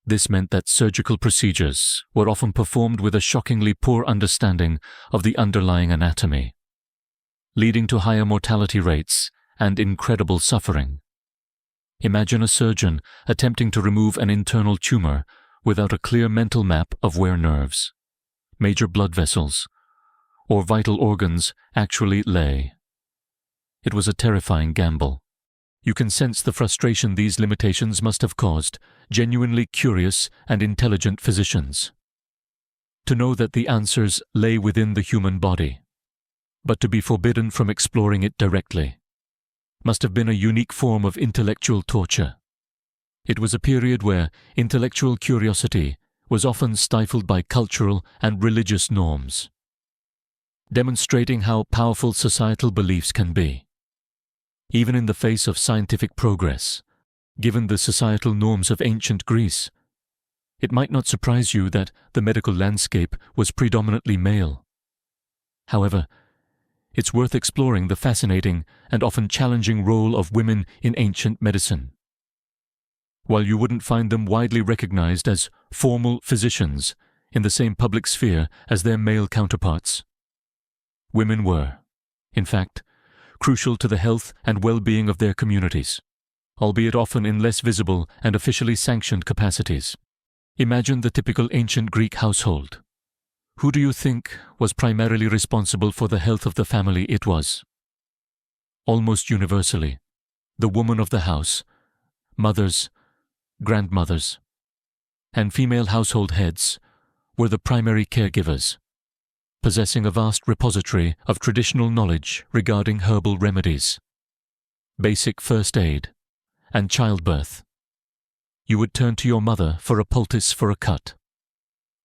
This meant that surgical procedures were often performed with a shockingly poor understanding of the underlying anatomy, leading to higher mortality rates and incredible suffering. Imagine a surgeon attempting to remove an internal tumor without a clear mental map of where nerves, major blood vessels, or vital organs actually lay. It was a terrifying gamble. You can sense the frustration these limitations must have caused genuinely curious and intelligent physicians. To know that the answers lay within the human body, but to be forbidden from exploring it directly, must have been a unique form of intellectual torture. It was a period where intellectual curiosity was often stifled by cultural and religious norms, demonstrating how powerful societal beliefs can be. Even in the face of scientific progress, given the societal norms of ancient Greece, it might not surprise you that the medical landscape was predominantly male. However, it's worth exploring the fascinating and often challenging role of women in ancient medicine. While you wouldn't find them widely recognized as formal physicians in the same public sphere as their male counterparts, women were, in fact, crucial to the health and well-being of their communities, albeit often in less visible and officially sanctioned capacities. Imagine the typical ancient Greek household. Who do you think was primarily responsible for the health of the family it was? Almost universally, the woman of the house, mothers, grandmothers, and female household heads were the primary caregivers, possessing a vast repository of traditional knowledge regarding herbal remedies, basic first aid, and childbirth. You would turn to your mother for a poultice for a cut,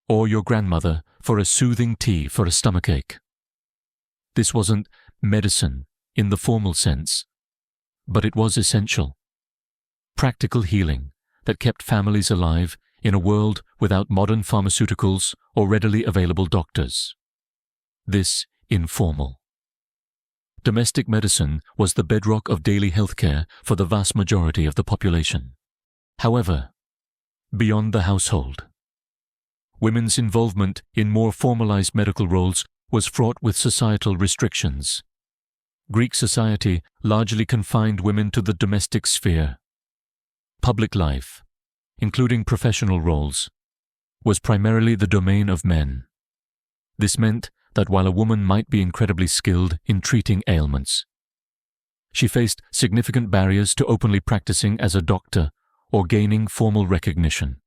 or your grandmother for a soothing tea for a stomachache. This wasn't medicine in the formal sense, but it was essential. Practical healing that kept families alive in a world without modern pharmaceuticals or readily available doctors. This informal. Domestic medicine was the bedrock of daily healthcare for the vast majority of the population. However, beyond the household, women's involvement in more formalized medical roles was fraught with societal restrictions. Greek society largely confined women to the domestic sphere. Public life, including professional roles, was primarily the domain of men. This meant that while a woman might be incredibly skilled in treating ailments, she faced significant barriers to openly practicing as a doctor or gaining formal recognition.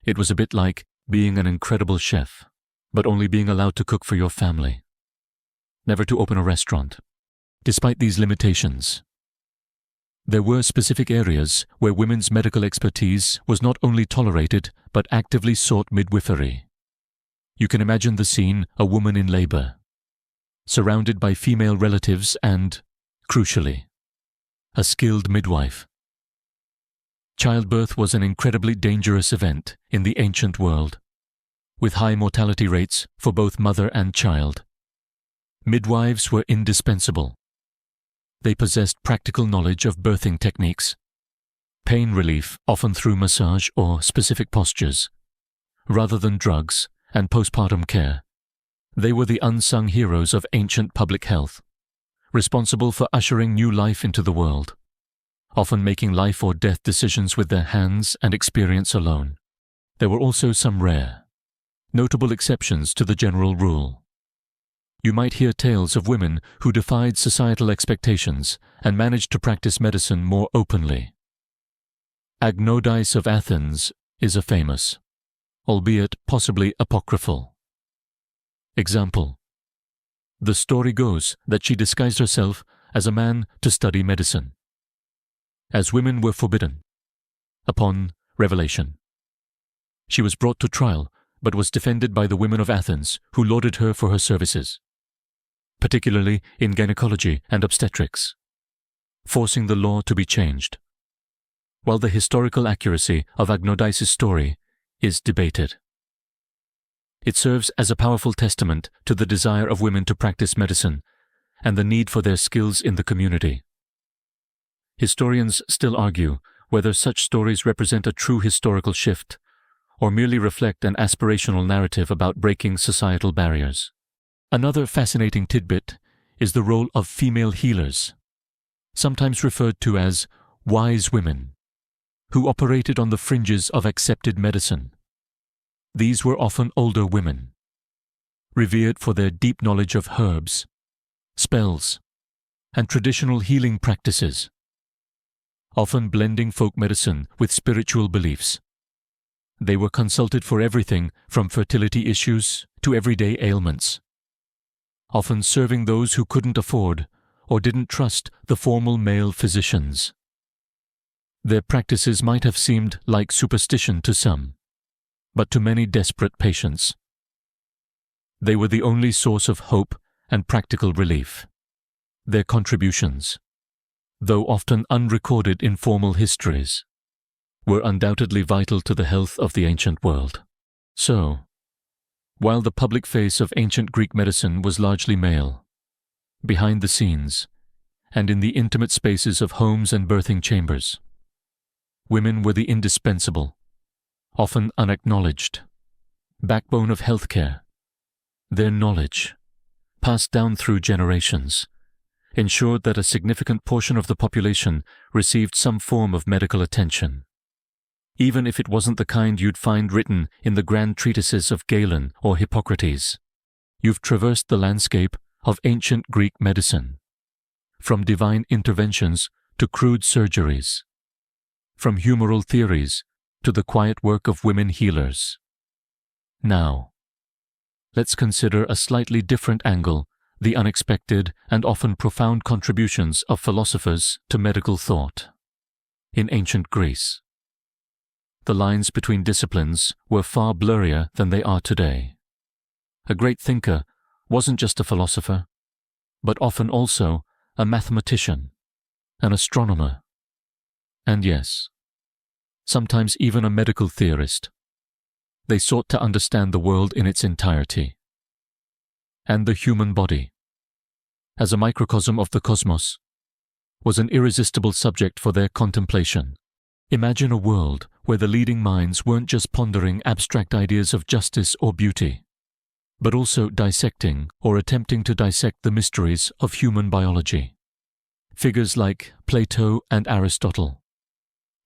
It was a bit like being an incredible chef, but only being allowed to cook for your family, never to open a restaurant. Despite these limitations, there were specific areas where women's medical expertise was not only tolerated but actively sought midwifery. You can imagine the scene: a woman in labor, surrounded by female relatives and, crucially, a skilled midwife. Childbirth was an incredibly dangerous event in the ancient world, with high mortality rates for both mother and child. Midwives were indispensable. They possessed practical knowledge of birthing techniques, pain relief often through massage or specific postures, rather than drugs and postpartum care. They were the unsung heroes of ancient public health, responsible for ushering new life into the world, often making life or death decisions with their hands and experience alone. There were also some rare, notable exceptions to the general rule. You might hear tales of women who defied societal expectations and managed to practice medicine more openly. Agnodice of Athens is a famous, albeit possibly apocryphal, example. The story goes that she disguised herself as a man to study medicine, as women were forbidden. Upon revelation, she was brought to trial but was defended by the women of Athens, who lauded her for her services, particularly in gynecology and obstetrics, forcing the law to be changed. While the historical accuracy of Agnodice's story is debated, it serves as a powerful testament to the desire of women to practice medicine and the need for their skills in the community. Historians still argue whether such stories represent a true historical shift or merely reflect an aspirational narrative about breaking societal barriers. Another fascinating tidbit is the role of female healers, sometimes referred to as wise women, who operated on the fringes of accepted medicine. These were often older women, revered for their deep knowledge of herbs, spells, and traditional healing practices, often blending folk medicine with spiritual beliefs. They were consulted for everything from fertility issues to everyday ailments, often serving those who couldn't afford or didn't trust the formal male physicians. Their practices might have seemed like superstition to some, but to many desperate patients, they were the only source of hope and practical relief. Their contributions, though often unrecorded in formal histories, were undoubtedly vital to the health of the ancient world. So, while the public face of ancient Greek medicine was largely male, behind the scenes, and in the intimate spaces of homes and birthing chambers, women were the indispensable, often unacknowledged, backbone of healthcare. Their knowledge, passed down through generations, ensured that a significant portion of the population received some form of medical attention, even if it wasn't the kind you'd find written in the grand treatises of Galen or Hippocrates. You've traversed the landscape of ancient Greek medicine, from divine interventions to crude surgeries, from humoral theories to the quiet work of women healers. Now, let's consider a slightly different angle, the unexpected and often profound contributions of philosophers to medical thought. In ancient Greece, the lines between disciplines were far blurrier than they are today. A great thinker wasn't just a philosopher, but often also a mathematician, an astronomer, and yes, sometimes even a medical theorist. They sought to understand the world in its entirety. And the human body, as a microcosm of the cosmos, was an irresistible subject for their contemplation. Imagine a world where the leading minds weren't just pondering abstract ideas of justice or beauty, but also dissecting or attempting to dissect the mysteries of human biology. Figures like Plato and Aristotle,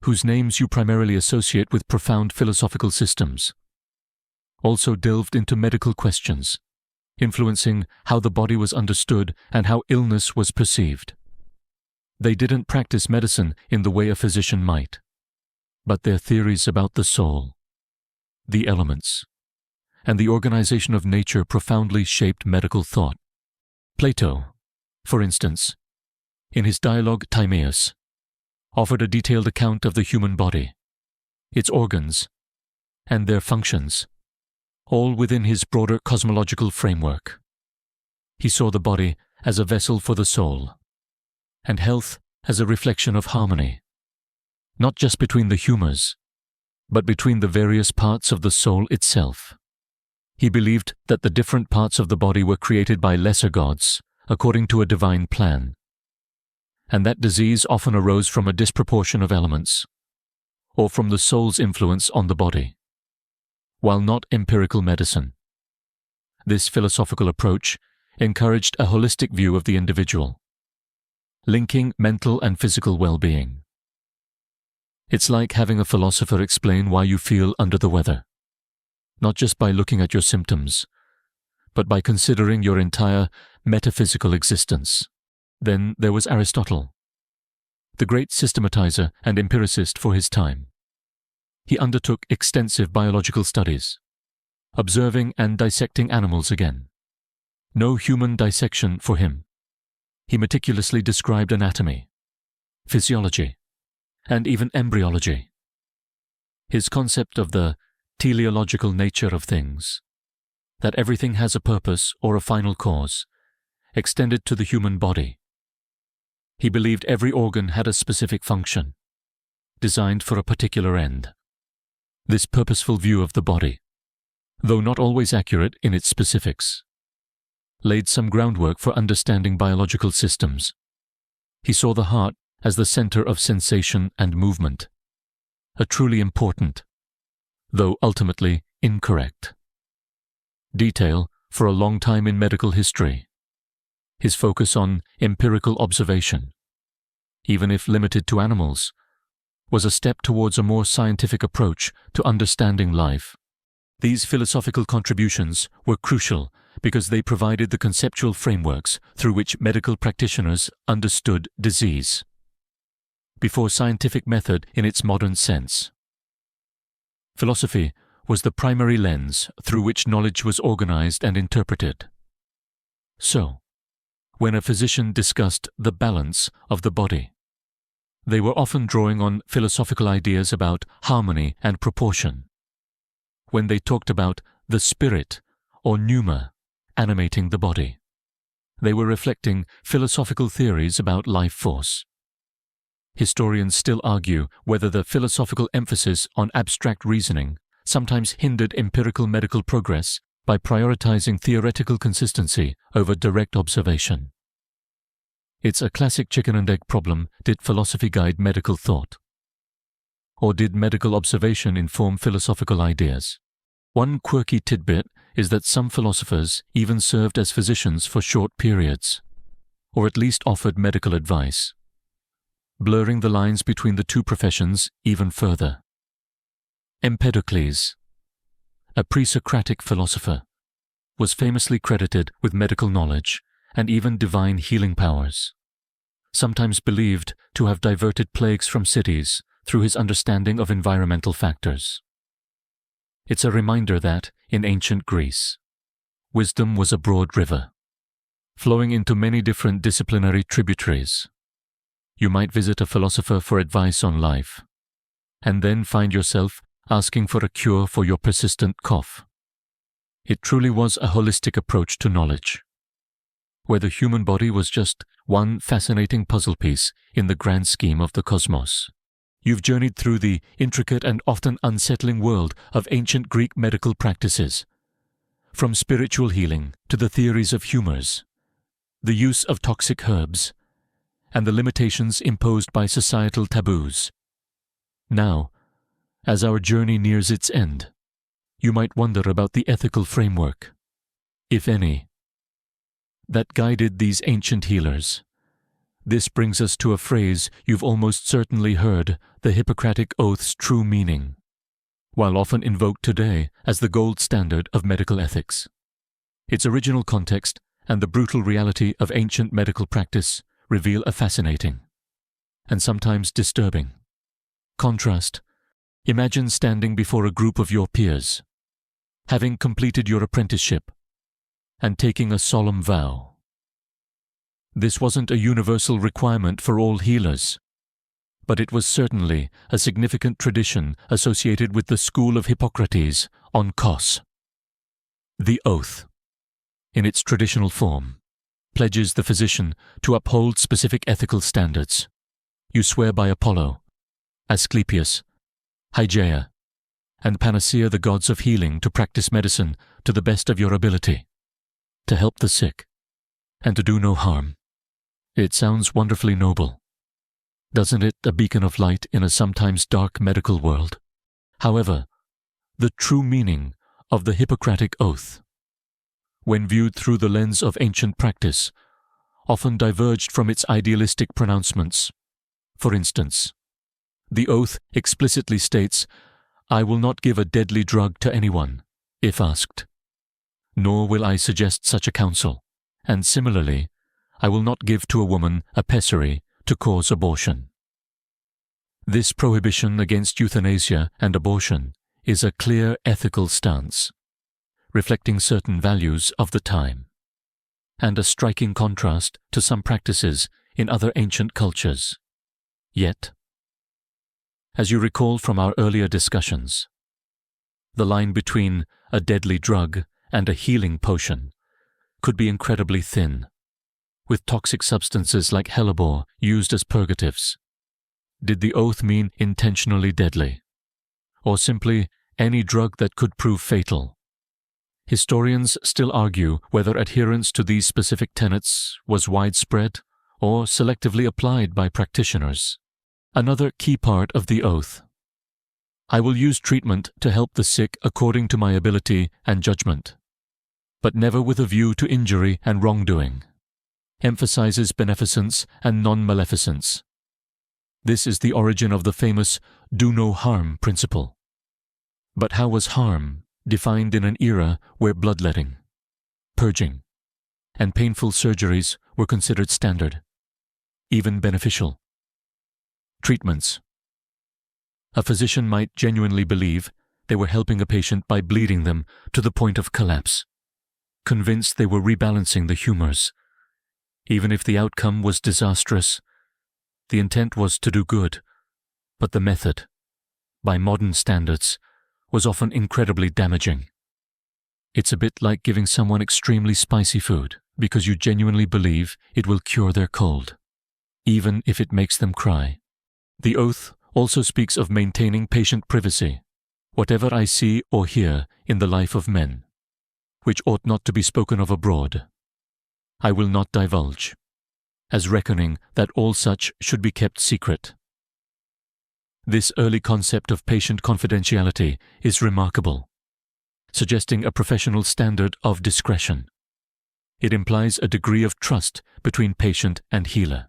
whose names you primarily associate with profound philosophical systems, also delved into medical questions, influencing how the body was understood and how illness was perceived. They didn't practice medicine in the way a physician might, but their theories about the soul, the elements, and the organization of nature profoundly shaped medical thought. Plato, for instance, in his dialogue Timaeus, offered a detailed account of the human body, its organs, and their functions, all within his broader cosmological framework. He saw the body as a vessel for the soul, and health as a reflection of harmony, not just between the humors, but between the various parts of the soul itself. He believed that the different parts of the body were created by lesser gods according to a divine plan, and that disease often arose from a disproportion of elements, or from the soul's influence on the body, while not empirical medicine. This philosophical approach encouraged a holistic view of the individual, linking mental and physical well-being. It's like having a philosopher explain why you feel under the weather, not just by looking at your symptoms, but by considering your entire metaphysical existence. Then there was Aristotle, the great systematizer and empiricist for his time. He undertook extensive biological studies, observing and dissecting animals again. No human dissection for him. He meticulously described anatomy, physiology, and even embryology. His concept of the teleological nature of things, that everything has a purpose or a final cause, extended to the human body. He believed every organ had a specific function, designed for a particular end. This purposeful view of the body, though not always accurate in its specifics, laid some groundwork for understanding biological systems. He saw the heart as the center of sensation and movement, a truly important, though ultimately incorrect, detail for a long time in medical history. His focus on empirical observation, even if limited to animals, was a step towards a more scientific approach to understanding life. These philosophical contributions were crucial because they provided the conceptual frameworks through which medical practitioners understood disease, before scientific method in its modern sense. Philosophy was the primary lens through which knowledge was organized and interpreted. So, when a physician discussed the balance of the body, They were often drawing on philosophical ideas about harmony and proportion. When they talked about the spirit or pneuma animating the body, they were reflecting philosophical theories about life force. Historians still argue whether the philosophical emphasis on abstract reasoning sometimes hindered empirical medical progress by prioritizing theoretical consistency over direct observation. It's a classic chicken and egg problem. Did philosophy guide medical thought? Or did medical observation inform philosophical ideas? One quirky tidbit is that some philosophers even served as physicians for short periods, or at least offered medical advice, blurring the lines between the two professions even further. Empedocles, a pre-Socratic philosopher, was famously credited with medical knowledge and even divine healing powers, sometimes believed to have diverted plagues from cities through his understanding of environmental factors. It's a reminder that, in ancient Greece, wisdom was a broad river, flowing into many different disciplinary tributaries. You might visit a philosopher for advice on life, and then find yourself asking for a cure for your persistent cough. It truly was a holistic approach to knowledge, where the human body was just one fascinating puzzle piece in the grand scheme of the cosmos. You've journeyed through the intricate and often unsettling world of ancient Greek medical practices, from spiritual healing to the theories of humors, the use of toxic herbs, and the limitations imposed by societal taboos. Now, as our journey nears its end, you might wonder about the ethical framework, if any, that guided these ancient healers. This brings us to a phrase you've almost certainly heard, the Hippocratic Oath's true meaning, while often invoked today as the gold standard of medical ethics. Its original context and the brutal reality of ancient medical practice reveal a fascinating, and sometimes disturbing, contrast. Imagine standing before a group of your peers, having completed your apprenticeship, and taking a solemn vow. This wasn't a universal requirement for all healers, but it was certainly a significant tradition associated with the school of Hippocrates on Kos. The oath, in its traditional form, pledges the physician to uphold specific ethical standards. You swear by Apollo, Asclepius, Hygeia, and Panacea, the gods of healing, to practice medicine to the best of your ability, to help the sick, and to do no harm. It sounds wonderfully noble, doesn't it? A beacon of light in a sometimes dark medical world. However, the true meaning of the Hippocratic Oath, when viewed through the lens of ancient practice, often diverged from its idealistic pronouncements. For instance, the oath explicitly states, "I will not give a deadly drug to anyone, if asked, nor will I suggest such a counsel, and similarly, I will not give to a woman a pessary to cause abortion." This prohibition against euthanasia and abortion is a clear ethical stance, reflecting certain values of the time, and a striking contrast to some practices in other ancient cultures. Yet, as you recall from our earlier discussions, the line between a deadly drug and a healing potion could be incredibly thin, with toxic substances like hellebore used as purgatives. Did the oath mean intentionally deadly, or simply any drug that could prove fatal? Historians still argue whether adherence to these specific tenets was widespread or selectively applied by practitioners. Another key part of the oath: I will use treatment to help the sick according to my ability and judgment, but never with a view to injury and wrongdoing, emphasizes beneficence and non-maleficence. This is the origin of the famous do no harm principle. But how was harm defined in an era where bloodletting, purging, and painful surgeries were considered standard, even beneficial? Treatments. A physician might genuinely believe they were helping a patient by bleeding them to the point of collapse, convinced they were rebalancing the humors. Even if the outcome was disastrous, The intent was to do good, but the method, by modern standards, was often incredibly damaging. It's a bit like giving someone extremely spicy food because you genuinely believe it will cure their cold, even if it makes them cry. The oath also speaks of maintaining patient privacy, whatever I see or hear in the life of men, which ought not to be spoken of abroad. I will not divulge, as reckoning that all such should be kept secret. This early concept of patient confidentiality is remarkable, suggesting a professional standard of discretion. It implies a degree of trust between patient and healer,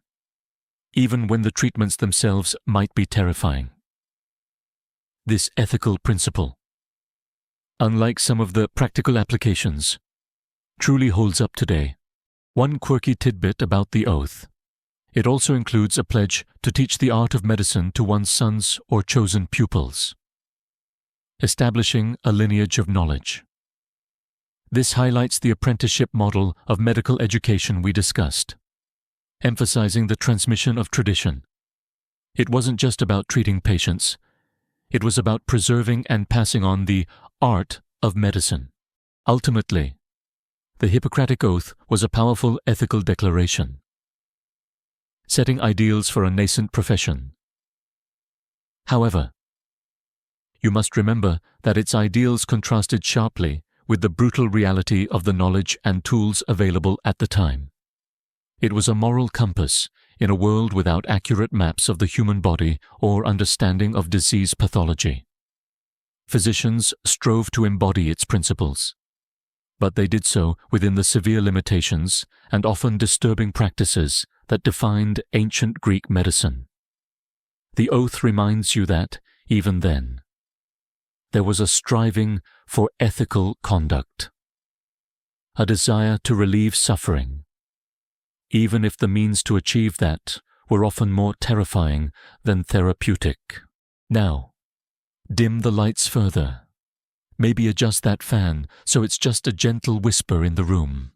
even when the treatments themselves might be terrifying. This ethical principle, unlike some of the practical applications, truly holds up today. One quirky tidbit about the oath: it also includes a pledge to teach the art of medicine to one's sons or chosen pupils, establishing a lineage of knowledge. This highlights the apprenticeship model of medical education we discussed, emphasizing the transmission of tradition. It wasn't just about treating patients, it was about preserving and passing on the art of medicine. Ultimately, the Hippocratic Oath was a powerful ethical declaration, setting ideals for a nascent profession. However, you must remember that its ideals contrasted sharply with the brutal reality of the knowledge and tools available at the time. It was a moral compass in a world without accurate maps of the human body or understanding of disease pathology. Physicians strove to embody its principles, but they did so within the severe limitations and often disturbing practices that defined ancient Greek medicine. The oath reminds you that, even then, there was a striving for ethical conduct, a desire to relieve suffering, even if the means to achieve that were often more terrifying than therapeutic. Now, dim the lights further. Maybe adjust that fan so it's just a gentle whisper in the room.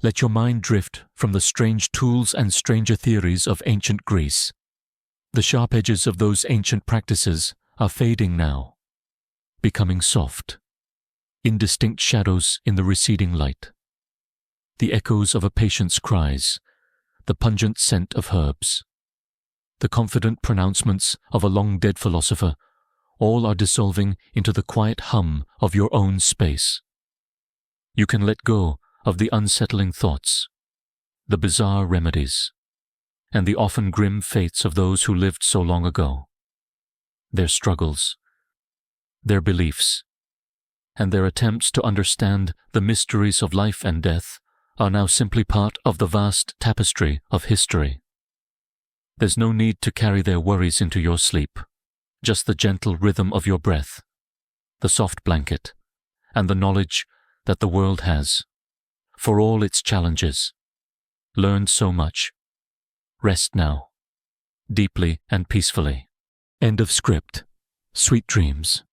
Let your mind drift from the strange tools and stranger theories of ancient Greece. The sharp edges of those ancient practices are fading now, becoming soft, indistinct shadows in the receding light. The echoes of a patient's cries, the pungent scent of herbs, the confident pronouncements of a long-dead philosopher, all are dissolving into the quiet hum of your own space. You can let go of the unsettling thoughts, the bizarre remedies, and the often grim fates of those who lived so long ago. Their struggles, their beliefs, and their attempts to understand the mysteries of life and death are now simply part of the vast tapestry of history. There's no need to carry their worries into your sleep, just the gentle rhythm of your breath, the soft blanket, and the knowledge that the world has, for all its challenges, learned so much. Rest now, deeply and peacefully. End of script. Sweet dreams.